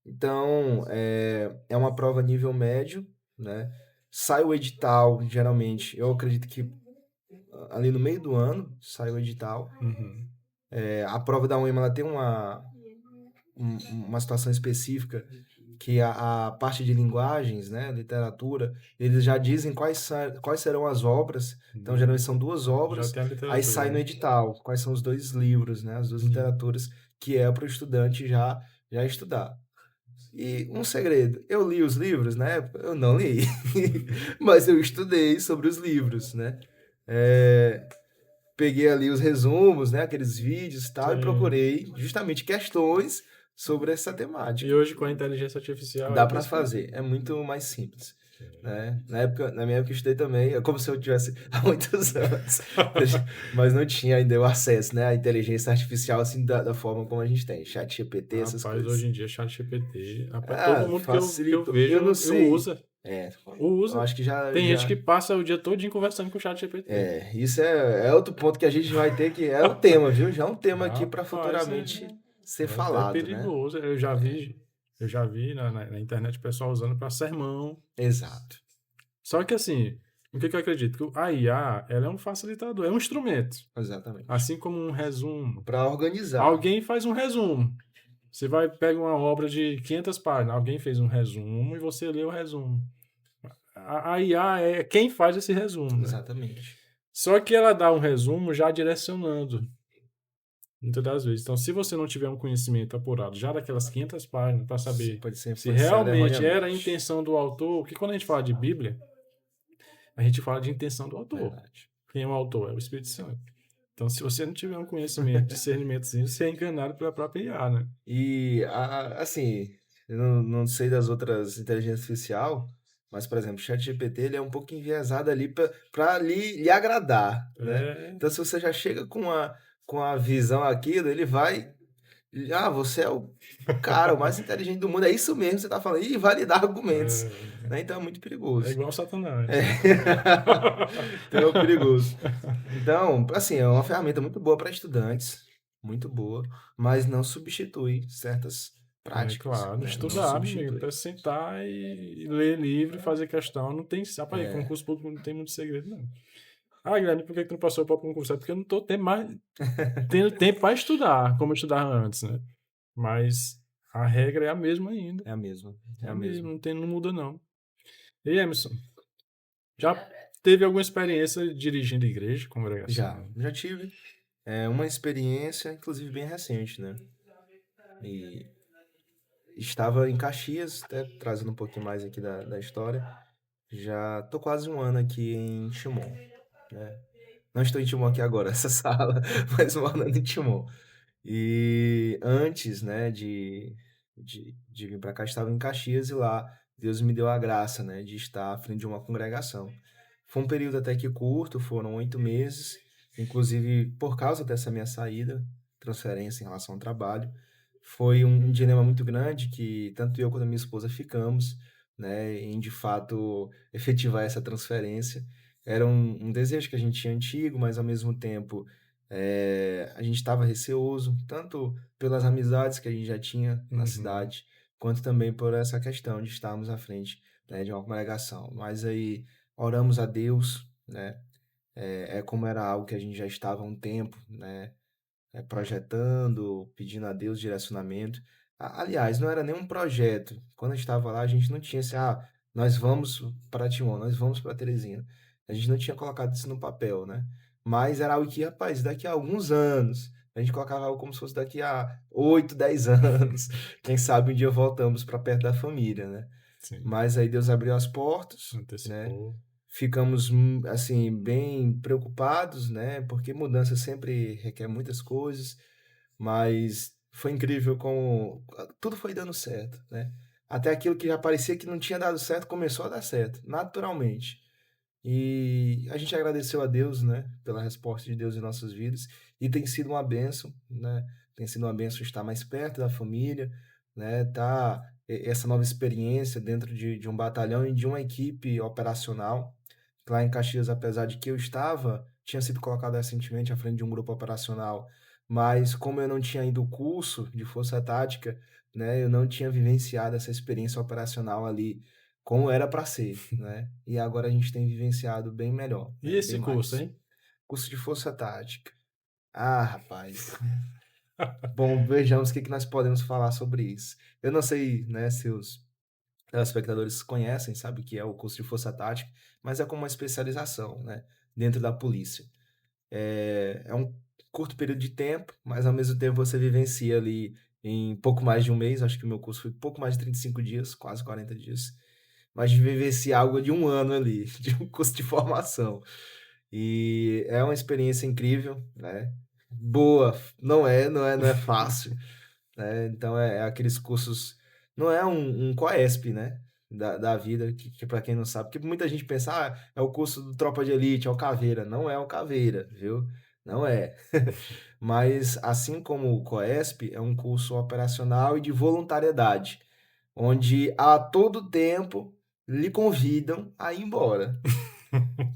Speaker 2: Então, é uma prova nível médio, né? Sai o edital, geralmente, eu acredito que ali no meio do ano sai o edital. A prova da UEMA ela tem uma situação específica que a parte de linguagens, né, literatura, eles já dizem quais serão as obras. Então, geralmente são 2
Speaker 1: Já
Speaker 2: obras,
Speaker 1: tem a literatura,
Speaker 2: aí sai no
Speaker 1: né?
Speaker 2: edital quais são os 2 livros, né, as 2 literaturas, que é para o estudante já estudar. E um segredo, eu li os livros na época? Eu não li, mas eu estudei sobre os livros, né? Peguei ali os resumos, né, aqueles vídeos e tal, e
Speaker 1: Sim.
Speaker 2: procurei justamente questões sobre essa
Speaker 1: E
Speaker 2: temática.
Speaker 1: hoje com a inteligência artificial
Speaker 2: Dá
Speaker 1: é
Speaker 2: para fazer, é muito mais simples, né? Na minha época eu estudei também, é como se eu tivesse há muitos anos, mas não tinha ainda o acesso, né, à inteligência artificial assim da forma como a gente tem, chat GPT, essas
Speaker 1: Rapaz,
Speaker 2: coisas.
Speaker 1: hoje em dia, ChatGPT, rapaz, todo mundo que eu
Speaker 2: Facilitou.
Speaker 1: vejo,
Speaker 2: Eu não
Speaker 1: eu
Speaker 2: sei.
Speaker 1: usa.
Speaker 2: Eu
Speaker 1: Usa.
Speaker 2: acho que já,
Speaker 1: Tem gente
Speaker 2: já.
Speaker 1: que passa o dia todo conversando com o ChatGPT.
Speaker 2: Isso é outro ponto que a gente vai ter que. É um tema, viu? Já é um tema aqui para
Speaker 1: Rapaz,
Speaker 2: futuramente ser
Speaker 1: é até
Speaker 2: falado, né?
Speaker 1: perigoso. Eu já vi na internet o pessoal usando para sermão.
Speaker 2: Exato.
Speaker 1: Só que assim, o que eu acredito? Que a IA, ela é um facilitador, é um instrumento.
Speaker 2: Exatamente.
Speaker 1: Assim como um resumo.
Speaker 2: Para organizar.
Speaker 1: Alguém faz um resumo. Você vai pega uma obra de 500 páginas, alguém fez um resumo e você lê o resumo. A IA é quem faz esse resumo, né?
Speaker 2: Exatamente.
Speaker 1: Só que ela dá um resumo já direcionando, muitas das vezes. Então, se você não tiver um conhecimento apurado já daquelas 500 páginas para saber
Speaker 2: Pode ser
Speaker 1: se
Speaker 2: influenciado
Speaker 1: realmente era a
Speaker 2: erroneamente.
Speaker 1: intenção do autor, porque quando a gente fala de Bíblia, a gente fala de intenção do autor.
Speaker 2: Verdade.
Speaker 1: Quem é o autor? É o Espírito Santo. Então, se você não tiver um conhecimento, discernimentozinho, você é enganado pela própria IA, né?
Speaker 2: E, assim, eu não sei das outras inteligências artificial, mas, por exemplo, o ChatGPT ele é um pouco enviesado ali para lhe agradar, né? Então, se você já chega com a visão aquilo, ele vai. Você é o cara, o mais inteligente do mundo, é isso mesmo que você está falando, e vai lhe dar argumentos, né? Então é muito
Speaker 1: É
Speaker 2: perigoso.
Speaker 1: igual Satanás.
Speaker 2: Então é perigoso. Então, assim, é uma ferramenta muito boa para estudantes, muito boa, mas não substitui certas práticas,
Speaker 1: Claro,
Speaker 2: né? Não
Speaker 1: estudar, meu amigo,
Speaker 2: substitui.
Speaker 1: para sentar e ler livro, fazer questão, não tem, rapaz, concurso público não tem muito segredo, não. Ah, Guilherme, por que tu não passou para o concurso? É porque eu não tô tendo tempo para estudar, como eu estudava antes, né? Mas a regra é a mesma ainda.
Speaker 2: É a mesma,
Speaker 1: É
Speaker 2: é
Speaker 1: a
Speaker 2: a
Speaker 1: mesma,
Speaker 2: mesma.
Speaker 1: não muda, não. E Emerson, já teve alguma experiência dirigindo igreja, congregação?
Speaker 2: Já tive uma experiência, inclusive bem recente, né? E estava em Caxias, até trazendo um pouquinho mais aqui da história. Já tô quase um ano aqui em Timon, né. Não estou em Timon aqui agora, essa sala, mas morando em Timon. E antes, né, de vir para cá, estava em Caxias e lá Deus me deu a graça, né, de estar à frente de uma congregação. Foi um período até que curto, foram 8 meses, inclusive por causa dessa minha saída, transferência em relação ao trabalho, foi um dilema muito grande que tanto eu quanto a minha esposa ficamos, né, em de fato efetivar essa transferência. Era um desejo que a gente tinha antigo, mas ao mesmo tempo a gente estava receoso, tanto pelas amizades que a gente já tinha na
Speaker 1: Uhum,
Speaker 2: cidade, quanto também por essa questão de estarmos à frente, né, de uma congregação. Mas aí oramos a Deus, né? Como era algo que a gente já estava há um tempo, né? Projetando, pedindo a Deus direcionamento. Aliás, não era nem um projeto. Quando a gente estava lá, a gente não tinha assim, nós vamos para Timon, nós vamos para Teresina. A gente não tinha colocado isso no papel, né? Mas era algo que, rapaz, daqui a alguns anos, a gente colocava algo como se fosse daqui a 8, 10 anos. Quem sabe um dia voltamos para perto da família, né?
Speaker 1: sim,
Speaker 2: Mas aí Deus abriu as portas, né?
Speaker 1: antecipou.
Speaker 2: Ficamos, assim, bem preocupados, né, porque mudança sempre requer muitas coisas, mas foi incrível como tudo foi dando certo, né. Até aquilo que já parecia que não tinha dado certo, começou a dar certo, naturalmente. E a gente agradeceu a Deus, né, pela resposta de Deus em nossas vidas, e tem sido uma bênção, né, tem sido uma bênção estar mais perto da família, né, essa nova experiência dentro de um batalhão e de uma equipe operacional. Lá em Caxias, apesar de que eu estava tinha sido colocado recentemente à frente de um grupo operacional, mas como eu não tinha ido o curso de força tática, né, eu não tinha vivenciado essa experiência operacional ali como era para ser, né, e agora a gente tem vivenciado bem melhor,
Speaker 1: E
Speaker 2: né,
Speaker 1: esse
Speaker 2: bem
Speaker 1: curso,
Speaker 2: mais.
Speaker 1: hein?
Speaker 2: Curso de força tática. Ah, rapaz. Bom, vejamos o que que nós podemos falar sobre isso. Eu não sei, né, se os telespectadores conhecem, sabe o que é o curso de força tática, mas é como uma especialização, né, dentro da polícia. É um curto período de tempo, mas ao mesmo tempo você vivencia ali em pouco mais de um mês, acho que o meu curso foi pouco mais de 35 dias, quase 40 dias, mas vivenciar algo de um ano ali, de um curso de formação. E é uma experiência incrível, né? Boa, não é fácil, né? Então é aqueles cursos, não é um Coesp, né? Da vida, que para quem não sabe, porque muita gente pensa, é o curso do Tropa de Elite, é o Caveira. Não é o Caveira, viu? Não é. Mas assim como o Coesp, é um curso operacional e de voluntariedade, onde a todo tempo lhe convidam a ir embora.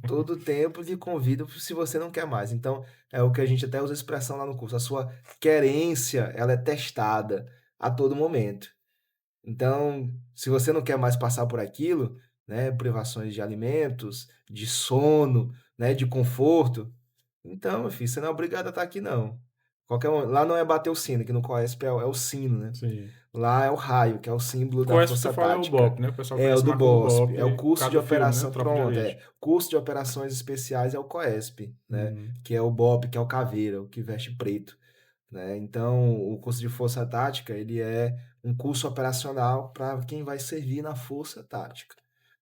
Speaker 2: Todo tempo lhe convidam se você não quer mais. Então, é o que a gente até usa a expressão lá no curso, a sua querência, ela é testada a todo momento. Então, se você não quer mais passar por aquilo, né, privações de alimentos, de sono, né, de conforto, então, meu filho, você não é obrigado a estar aqui não. Lá não é bater o sino, que no COESP é o sino, né.
Speaker 1: Sim.
Speaker 2: Lá é o raio, que é o símbolo da
Speaker 1: COESP que tu
Speaker 2: força
Speaker 1: fala é o
Speaker 2: tática.
Speaker 1: BOP, né? O pessoal
Speaker 2: É o
Speaker 1: conhece
Speaker 2: do
Speaker 1: mais como
Speaker 2: BOSP,
Speaker 1: BOP
Speaker 2: é o
Speaker 1: por
Speaker 2: curso
Speaker 1: causa
Speaker 2: de
Speaker 1: do filme, né?
Speaker 2: operação
Speaker 1: Tropa de
Speaker 2: pronto,
Speaker 1: Elite.
Speaker 2: curso de operações especiais é o COESP, né,
Speaker 1: Uhum.
Speaker 2: que é o BOP, que é o caveira, o que veste preto, né. Então, o curso de força tática, ele é um curso operacional para quem vai servir na força tática,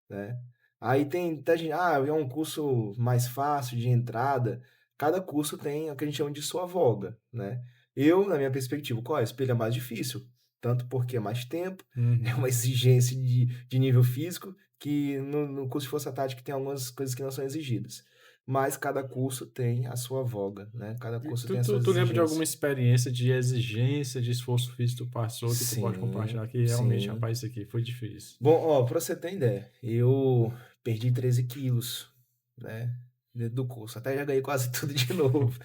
Speaker 2: né. Aí tem até gente: é um curso mais fácil de entrada", cada curso tem o que a gente chama de sua voga, né. Eu, na minha perspectiva, o COESP ele é mais difícil, tanto porque é mais tempo, é
Speaker 1: Uhum.
Speaker 2: uma exigência de nível físico, que no curso de força tática tem algumas coisas que não são exigidas, mas cada curso tem a sua voga, né, cada
Speaker 1: E
Speaker 2: curso
Speaker 1: Tu,
Speaker 2: tem as
Speaker 1: tu,
Speaker 2: suas
Speaker 1: tu lembra de alguma
Speaker 2: exigências.
Speaker 1: experiência de exigência, de esforço físico que tu passou, que tu pode compartilhar
Speaker 2: Sim,
Speaker 1: que realmente,
Speaker 2: sim.
Speaker 1: rapaz, isso aqui foi difícil.
Speaker 2: Bom, ó, pra você ter ideia, eu perdi 13 quilos, né, dentro do curso. Até já ganhei quase tudo de novo,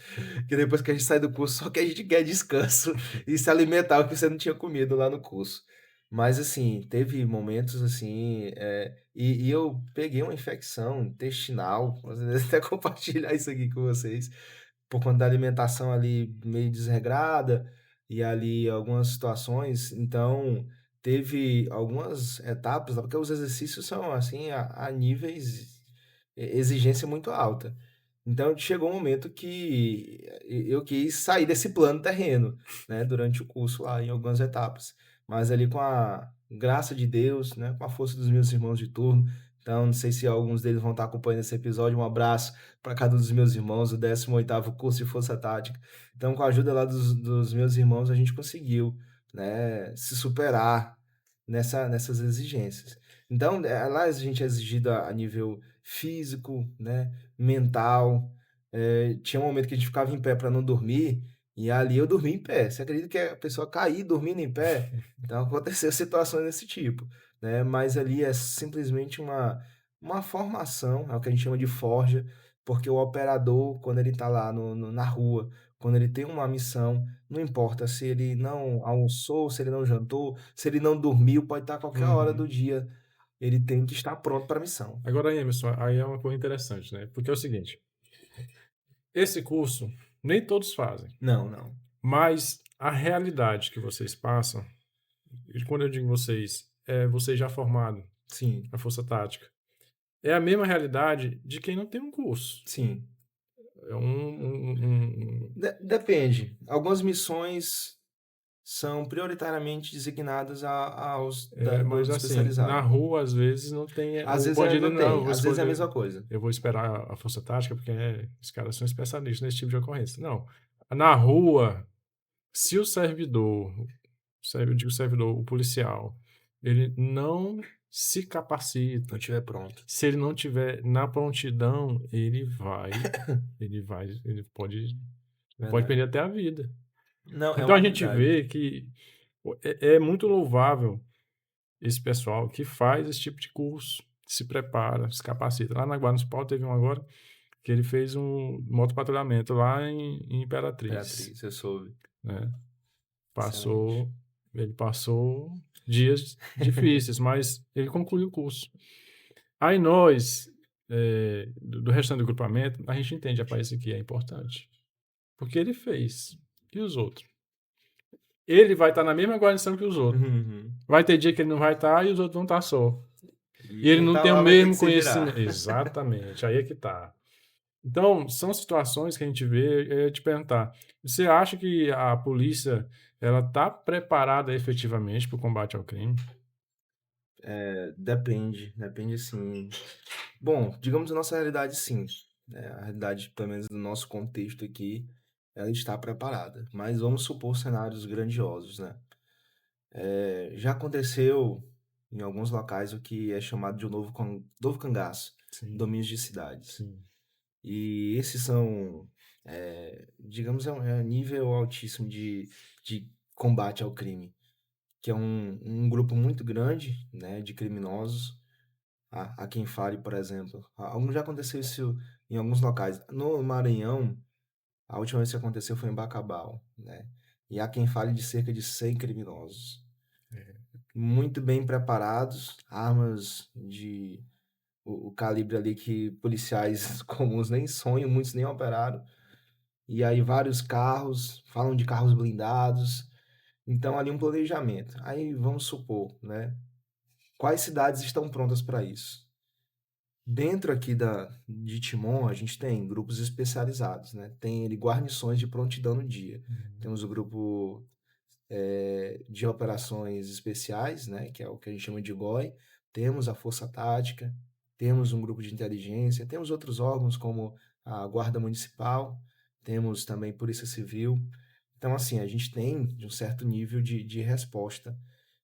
Speaker 2: que depois que a gente sai do curso, só que a gente quer descanso e se alimentar, o que você não tinha comido lá no curso. Mas, assim, teve momentos, assim, e eu peguei uma infecção intestinal, posso até compartilhar isso aqui com vocês, por conta da alimentação ali meio desregrada, e ali algumas situações, então teve algumas etapas lá, porque os exercícios são assim a níveis exigência muito alta. Então chegou um momento que eu quis sair desse plano terreno, né, durante o curso lá em algumas etapas. Mas ali com a graça de Deus, né, com a força dos meus irmãos de turno, Então, não sei se alguns deles vão estar acompanhando esse episódio. Um abraço para cada um dos meus irmãos, o 18º curso de Força Tática. Então, com a ajuda lá dos meus irmãos, a gente conseguiu, né, se superar nessas exigências. Então, lá a gente é exigido a nível físico, né, mental. Tinha um momento que a gente ficava em pé para não dormir, e ali eu dormi em pé. Você acredita que a pessoa cair dormindo em pé? Então, aconteceu situações desse tipo, né? Mas ali é simplesmente uma formação, é o que a gente chama de forja, porque o operador, quando ele está lá na rua, quando ele tem uma missão, não importa se ele não almoçou, se ele não jantou, se ele não dormiu, pode estar a qualquer hora do
Speaker 1: Uhum.
Speaker 2: dia, ele tem que estar pronto para a missão.
Speaker 1: Agora, Emerson, aí é uma coisa interessante, né? Porque é o seguinte, esse curso nem todos fazem,
Speaker 2: Não, não.
Speaker 1: mas a realidade que vocês passam, e quando eu digo vocês, é vocês já formados
Speaker 2: Sim,
Speaker 1: na Força Tática, é a mesma realidade de quem não tem um curso.
Speaker 2: sim.
Speaker 1: É um
Speaker 2: Depende. Algumas missões são prioritariamente designadas aos da
Speaker 1: mas
Speaker 2: grupo
Speaker 1: assim, na
Speaker 2: especializado.
Speaker 1: rua às vezes não tem
Speaker 2: Às
Speaker 1: o
Speaker 2: vezes
Speaker 1: bandido,
Speaker 2: não
Speaker 1: não, eu
Speaker 2: tem,
Speaker 1: vou
Speaker 2: às vezes é a
Speaker 1: escolher,
Speaker 2: mesma coisa.
Speaker 1: eu vou esperar a Força Tática porque os caras são especialistas nesse tipo de ocorrência. Não, na rua, se o servidor, eu digo servidor, o policial, ele não se capacita,
Speaker 2: Não estiver pronto.
Speaker 1: se ele não tiver na prontidão, ele pode
Speaker 2: Verdade.
Speaker 1: perder até a vida.
Speaker 2: Não, é
Speaker 1: Então
Speaker 2: uma
Speaker 1: a gente
Speaker 2: realidade.
Speaker 1: vê que é muito louvável esse pessoal que faz esse tipo de curso, se prepara, se capacita. Lá na Guarda Municipal teve um agora que ele fez um motopatrulhamento lá em Imperatriz,
Speaker 2: Beatriz, eu soube.
Speaker 1: né?
Speaker 2: Excelente.
Speaker 1: Passou, ele passou dias difíceis, mas ele concluiu o curso. Aí nós, do restante do grupamento, a gente entende, rapaz, isso aqui é importante. Porque ele fez. E os outros? Ele vai estar na mesma guarnição que os outros.
Speaker 2: Uhum.
Speaker 1: Vai ter dia que ele não vai estar e os outros vão estar só.
Speaker 2: E
Speaker 1: E ele
Speaker 2: quem
Speaker 1: não
Speaker 2: tá
Speaker 1: tem o
Speaker 2: lá vai ter que
Speaker 1: mesmo
Speaker 2: se virar.
Speaker 1: conhecimento. Exatamente, aí é que tá. Então, são situações que a gente vê, te perguntar, você acha que a polícia ela está preparada efetivamente para o combate ao crime?
Speaker 2: Depende sim. Bom, digamos a nossa realidade sim, né, a realidade, pelo menos do nosso contexto aqui, ela está preparada, mas vamos supor cenários grandiosos, né. Já aconteceu em alguns locais o que é chamado de um novo cangaço,
Speaker 1: Sim,
Speaker 2: domínios de cidades.
Speaker 1: sim.
Speaker 2: E esses são, digamos, é um nível altíssimo de combate ao crime, que é um grupo muito grande, né, de criminosos. Há quem fale, por exemplo, já aconteceu isso em alguns locais. No Maranhão, a última vez que aconteceu foi em Bacabal, né? E há quem fale de cerca de 100 criminosos, muito bem preparados, armas de o calibre ali que policiais comuns nem sonham, muitos nem operaram. E aí vários carros, falam de carros blindados. Então ali um planejamento. Aí vamos supor, né? Quais cidades estão prontas para isso? Dentro aqui de Timon, a gente tem grupos especializados, né? Tem ele guarnições de prontidão no dia.
Speaker 1: Uhum.
Speaker 2: Temos o grupo de operações especiais, né? Que é o que a gente chama de GOI. Temos a Força Tática, temos um grupo de inteligência, temos outros órgãos como a Guarda Municipal, temos também Polícia Civil. Então, assim, a gente tem um certo nível de resposta,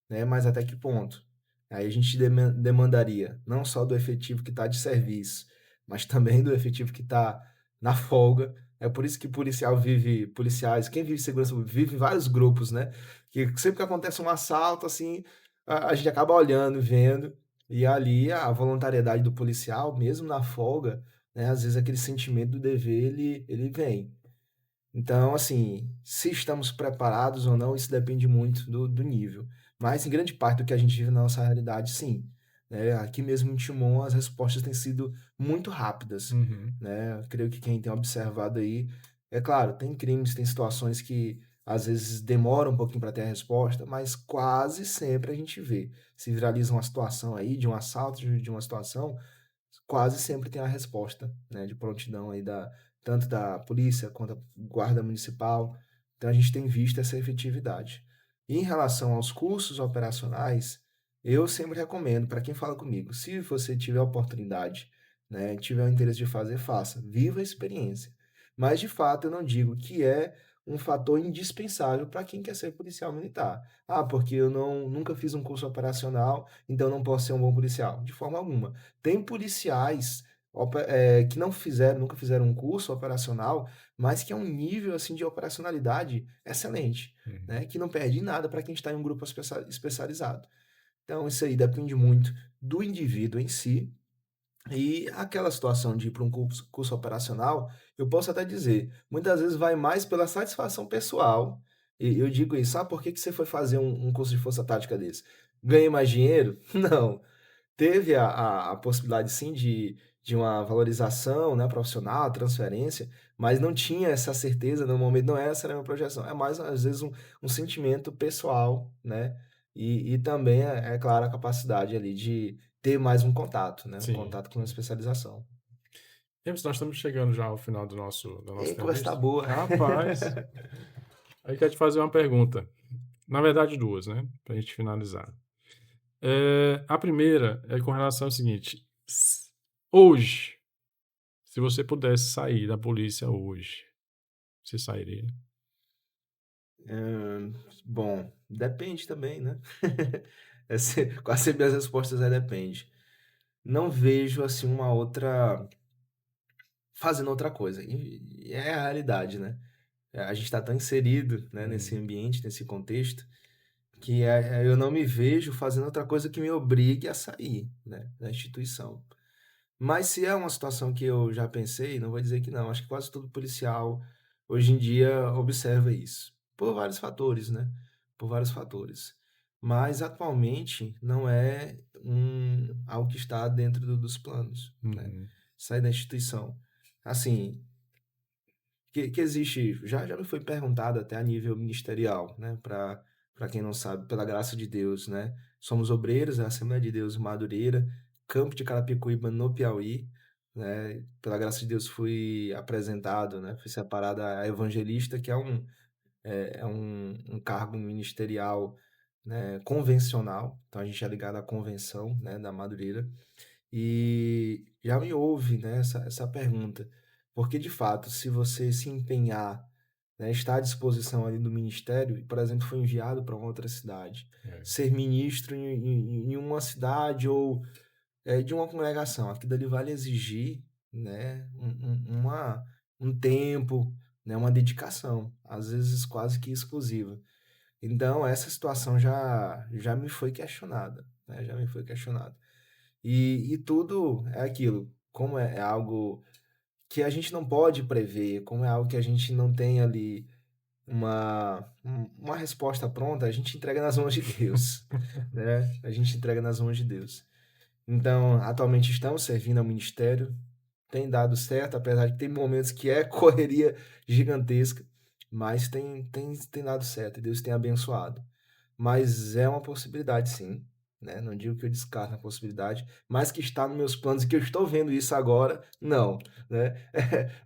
Speaker 2: né? Mas até que ponto? Aí a gente demandaria não só do efetivo que está de serviço, mas também do efetivo que está na folga. É por isso que policiais, quem vive segurança vive em vários grupos, né? Que sempre que acontece um assalto, assim, a gente acaba olhando, vendo, e ali a voluntariedade do policial, mesmo na folga, né? Às vezes aquele sentimento do dever, ele vem. Então, assim, se estamos preparados ou não, isso depende muito do nível. Mas, em grande parte do que a gente vive na nossa realidade, sim. Né? Aqui mesmo em Timon, as respostas têm sido muito rápidas.
Speaker 1: Uhum.
Speaker 2: Né? Eu creio que quem tem observado aí, é claro, tem crimes, tem situações que às vezes demoram um pouquinho para ter a resposta, mas quase sempre a gente vê. Se viraliza uma situação aí, de um assalto, de uma situação, quase sempre tem a resposta, né, de prontidão aí tanto da polícia quanto da guarda municipal. Então a gente tem visto essa efetividade. E em relação aos cursos operacionais, eu sempre recomendo para quem fala comigo, se você tiver a oportunidade, né, tiver o interesse de fazer, faça, viva a experiência. Mas de fato eu não digo que é um fator indispensável para quem quer ser policial militar. Ah, porque eu nunca fiz um curso operacional, então não posso ser um bom policial. De forma alguma. Tem policiais que nunca fizeram um curso operacional, mas que é um nível assim de operacionalidade excelente,
Speaker 1: Uhum.
Speaker 2: né, que não perde em nada para quem está em um grupo especializado. Então, isso aí depende muito do indivíduo em si. E aquela situação de ir para um curso operacional, eu posso até dizer, muitas vezes vai mais pela satisfação pessoal. E eu digo isso, sabe por que que você foi fazer um curso de força tática desse? Ganhei mais dinheiro? Não. Teve a possibilidade sim de uma valorização, né, profissional, transferência, mas não tinha essa certeza no momento, não é essa era a minha projeção, é mais às vezes um sentimento pessoal, né, e também é claro a capacidade ali de ter mais um contato, né, um
Speaker 1: Sim,
Speaker 2: contato com a
Speaker 1: sim.
Speaker 2: especialização.
Speaker 1: James, nós estamos chegando já ao final da nossa
Speaker 2: E conversa tá
Speaker 1: entrevista.
Speaker 2: boa.
Speaker 1: Rapaz, aí eu quero te fazer uma pergunta. Na verdade, duas, né? Para a gente finalizar. A primeira é com relação ao seguinte: hoje, se você pudesse sair da polícia hoje, você sairia?
Speaker 2: Bom, depende também, né. Quase sempre as respostas é depende. Não vejo, assim, uma outra fazendo outra coisa. E é a realidade, né? A gente está tão inserido, né, nesse
Speaker 1: Uhum,
Speaker 2: ambiente, nesse contexto, que eu não me vejo fazendo outra coisa que me obrigue a sair, né, da instituição. Mas se é uma situação que eu já pensei, não vou dizer que não. Acho que quase todo policial hoje em dia observa isso. Por vários fatores, né? Por vários fatores. Mas atualmente não é algo que está dentro dos planos, né?
Speaker 1: uhum,
Speaker 2: Sair da instituição. Assim, que existe, já me foi perguntado até a nível ministerial, né? Para quem não sabe, pela graça de Deus, né? Somos obreiros da Assembleia de Deus em Madureira, campo de Carapicuíba, no Piauí, né? Pela graça de Deus fui apresentado, né? Fui separado a evangelista, que é um cargo ministerial, né? Convencional. Então a gente é ligado à convenção, né? Da Madureira. E já me houve, né, essa pergunta, porque de fato, se você se empenhar, né, estar à disposição ali do ministério, e por exemplo, foi enviado para uma outra cidade,
Speaker 1: é,
Speaker 2: ser ministro em uma cidade ou de uma congregação, aquilo ali vai lhe exigir, né, um tempo, né, uma dedicação, às vezes quase que exclusiva. Então, essa situação já me foi questionada, né, já me foi questionada. E tudo é aquilo, como é algo que a gente não pode prever, como é algo que a gente não tem ali uma resposta pronta, a gente entrega nas mãos de Deus, né? A gente entrega nas mãos de Deus. Então, atualmente estamos servindo ao ministério, tem dado certo, apesar de ter momentos que é correria gigantesca, mas tem dado certo e Deus tem abençoado. Mas é uma possibilidade sim, né, não digo que eu descarto a possibilidade, mas que está nos meus planos e que eu estou vendo isso agora, não, né.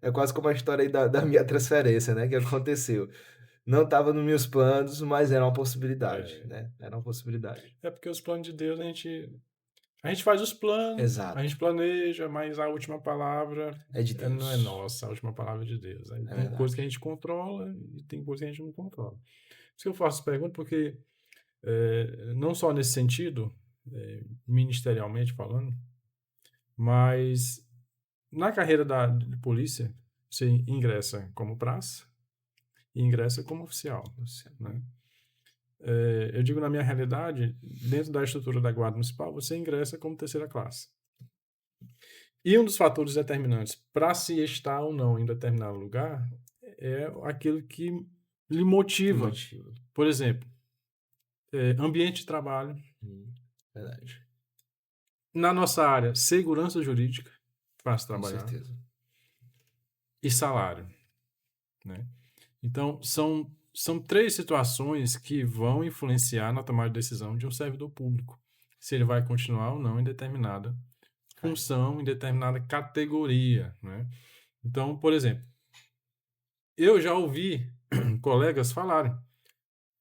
Speaker 2: É quase como a história aí da minha transferência, né, que aconteceu. Não estava nos meus planos, mas era uma possibilidade,
Speaker 1: é,
Speaker 2: né, era uma possibilidade.
Speaker 1: é porque os planos de Deus a gente faz os planos, a gente
Speaker 2: Exato,
Speaker 1: planeja, mas a última palavra
Speaker 2: é de
Speaker 1: não é
Speaker 2: Deus,
Speaker 1: nossa, a última palavra é de Deus. Aí
Speaker 2: é
Speaker 1: tem coisa que a
Speaker 2: verdade.
Speaker 1: gente controla e tem coisa que a gente não controla. Por isso que eu faço pergunta, porque não só nesse sentido, ministerialmente falando, mas na carreira de polícia, você ingressa como praça e ingressa como oficial,
Speaker 2: Você
Speaker 1: né? Eu digo na minha realidade, dentro da estrutura da Guarda Municipal, você ingressa como terceira classe. E um dos fatores determinantes para se estar ou não em determinado lugar é aquilo que lhe
Speaker 2: que
Speaker 1: motiva.
Speaker 2: motiva.
Speaker 1: Por exemplo, ambiente de trabalho,
Speaker 2: Hum, verdade,
Speaker 1: na nossa área, segurança jurídica, fácil
Speaker 2: com
Speaker 1: trabalhar,
Speaker 2: certeza.
Speaker 1: e salário, né? Então, são três situações que vão influenciar na tomada de decisão de um servidor público, se ele vai continuar ou não em determinada
Speaker 2: Ai,
Speaker 1: função, em determinada categoria, né? Então, por exemplo, eu já ouvi colegas falarem: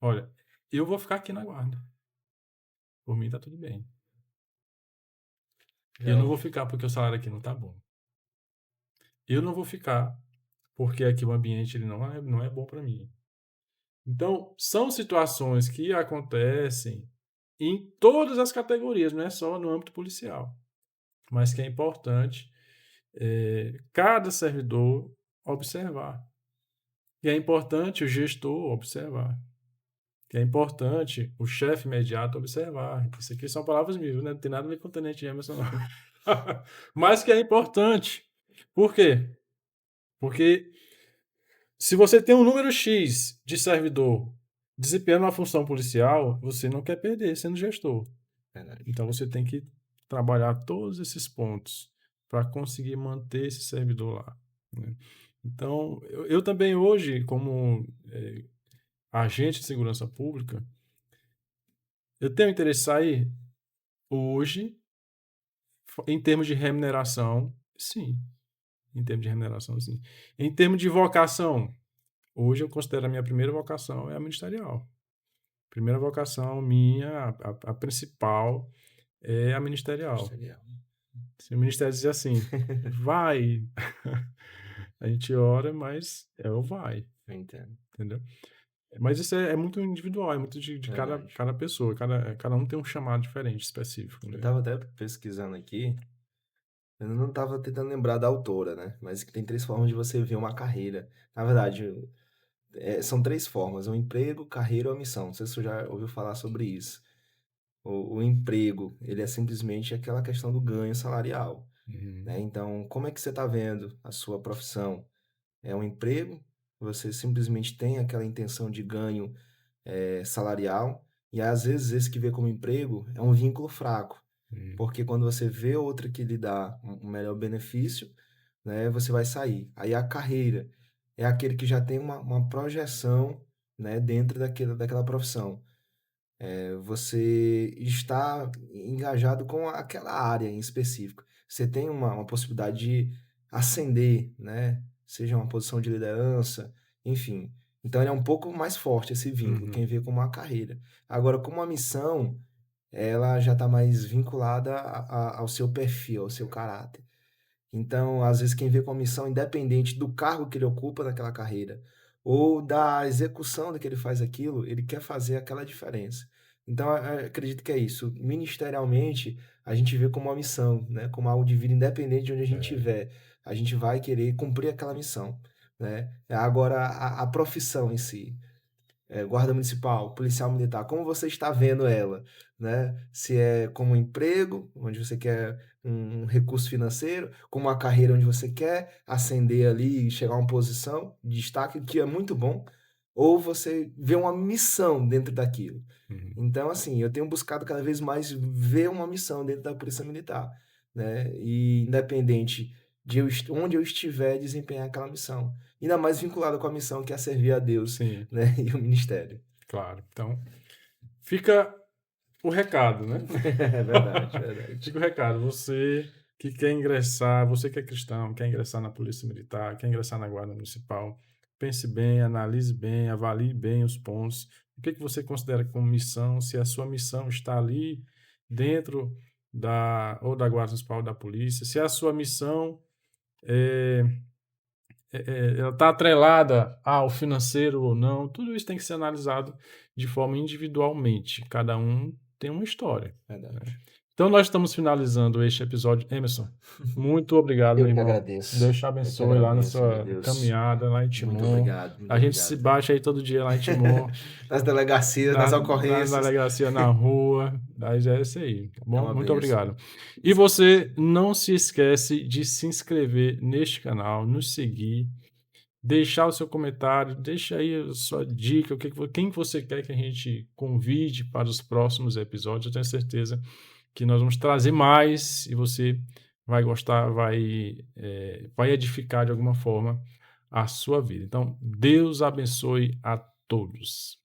Speaker 1: olha, eu vou ficar aqui na guarda, por mim tá tudo bem. Eu não vou ficar porque o salário aqui não tá bom. Eu não vou ficar porque aqui o ambiente ele não é bom para mim. Então, são situações que acontecem em todas as categorias, não é só no âmbito policial, mas que é importante cada servidor observar. E é importante o gestor observar. E é importante o chefe imediato observar. Isso aqui são palavras minhas, né? Não tem nada a ver com o Tenente Emerson, não. Mas que é importante. Por quê? Porque se você tem um número X de servidor desempenhando uma função policial, você não quer perder sendo gestor.
Speaker 2: Verdade.
Speaker 1: Então você tem que trabalhar todos esses pontos para conseguir manter esse servidor lá, né? Então, eu também hoje, como agente de segurança pública, eu tenho interesse em sair hoje, em termos de remuneração, sim. Em termos de remuneração, sim. Em termos de vocação, hoje eu considero a minha primeira vocação é a ministerial. Primeira vocação minha, a principal, é a ministerial. Se o ministério dizer assim, vai, a gente ora, mas é o vai.
Speaker 2: Eu entendo.
Speaker 1: Entendeu? Mas isso é muito individual, é muito de cada pessoa. Cada um tem um chamado diferente, específico.
Speaker 2: Eu
Speaker 1: Né?
Speaker 2: estava até pesquisando aqui, eu não estava tentando lembrar da autora, né? Mas que tem 3 formas de você ver uma carreira. Na verdade, são 3 formas: o emprego, carreira ou a missão. Não sei se você já ouviu falar sobre isso. O emprego, ele é simplesmente aquela questão do ganho salarial, né? Então, como é que você está vendo a sua profissão? É um emprego? Você simplesmente tem aquela intenção de ganho salarial, e às vezes esse que vê como emprego é um vínculo fraco, porque quando você vê outra que lhe dá um melhor benefício, né, você vai sair. Aí a carreira é aquele que já tem uma projeção, né, dentro daquela profissão. Você está engajado com aquela área em específico. Você tem uma possibilidade de ascender, né? Seja uma posição de liderança, enfim. Então ele é um pouco mais forte esse vínculo, quem vê como uma carreira. Agora, como uma missão, ela já está mais vinculada ao seu perfil, ao seu caráter. Então, às vezes, quem vê com a missão, independente do cargo que ele ocupa naquela carreira ou da execução de que ele faz aquilo, ele quer fazer aquela diferença. Então, acredito que é isso. Ministerialmente, a gente vê como uma missão, né? Como algo de vida independente de onde a gente estiver. A gente vai querer cumprir aquela missão, né? Agora, a profissão em si, guarda municipal, policial militar, como você está vendo ela, né? Se é como um emprego, onde você quer um recurso financeiro, como uma carreira onde você quer ascender ali e chegar a uma posição de destaque, que é muito bom, ou você vê uma missão dentro daquilo. Então, assim, eu tenho buscado cada vez mais ver uma missão dentro da Polícia Militar, né? E independente de onde eu estiver, desempenhar aquela missão. Ainda mais vinculada com a missão que é servir a Deus,
Speaker 1: Sim.
Speaker 2: né? E o ministério.
Speaker 1: Claro. Então, fica o recado, né?
Speaker 2: É verdade, verdade.
Speaker 1: Fica o recado. Você que quer ingressar, você que é cristão, quer ingressar na Polícia Militar, quer ingressar na Guarda Municipal, pense bem, analise bem, avalie bem os pontos. O que você considera como missão? Se a sua missão está ali dentro ou da Guarda Municipal ou da Polícia, se a sua missão ela está atrelada ao financeiro ou não, tudo isso tem que ser analisado de forma individualmente. Cada um tem uma história.
Speaker 2: Verdade.
Speaker 1: Então, nós estamos finalizando este episódio. Emerson, muito obrigado,
Speaker 2: Eu
Speaker 1: meu
Speaker 2: que
Speaker 1: irmão.
Speaker 2: agradeço.
Speaker 1: Deus te abençoe lá na
Speaker 2: agradeço, meu
Speaker 1: sua
Speaker 2: Deus.
Speaker 1: caminhada lá em Timon.
Speaker 2: Muito obrigado, muito
Speaker 1: A gente se
Speaker 2: obrigado.
Speaker 1: baixa aí todo dia lá em Timon,
Speaker 2: Nas delegacias, nas
Speaker 1: na
Speaker 2: ocorrências.
Speaker 1: delegacia, na rua. Mas é isso aí, tá bom?
Speaker 2: uma
Speaker 1: Muito
Speaker 2: bênção.
Speaker 1: obrigado. E você não se esquece de se inscrever neste canal, nos seguir, deixar o seu comentário, deixa aí a sua dica, quem você quer que a gente convide para os próximos episódios. Eu tenho certeza que nós vamos trazer mais e você vai gostar, vai edificar de alguma forma a sua vida. Então, Deus abençoe a todos.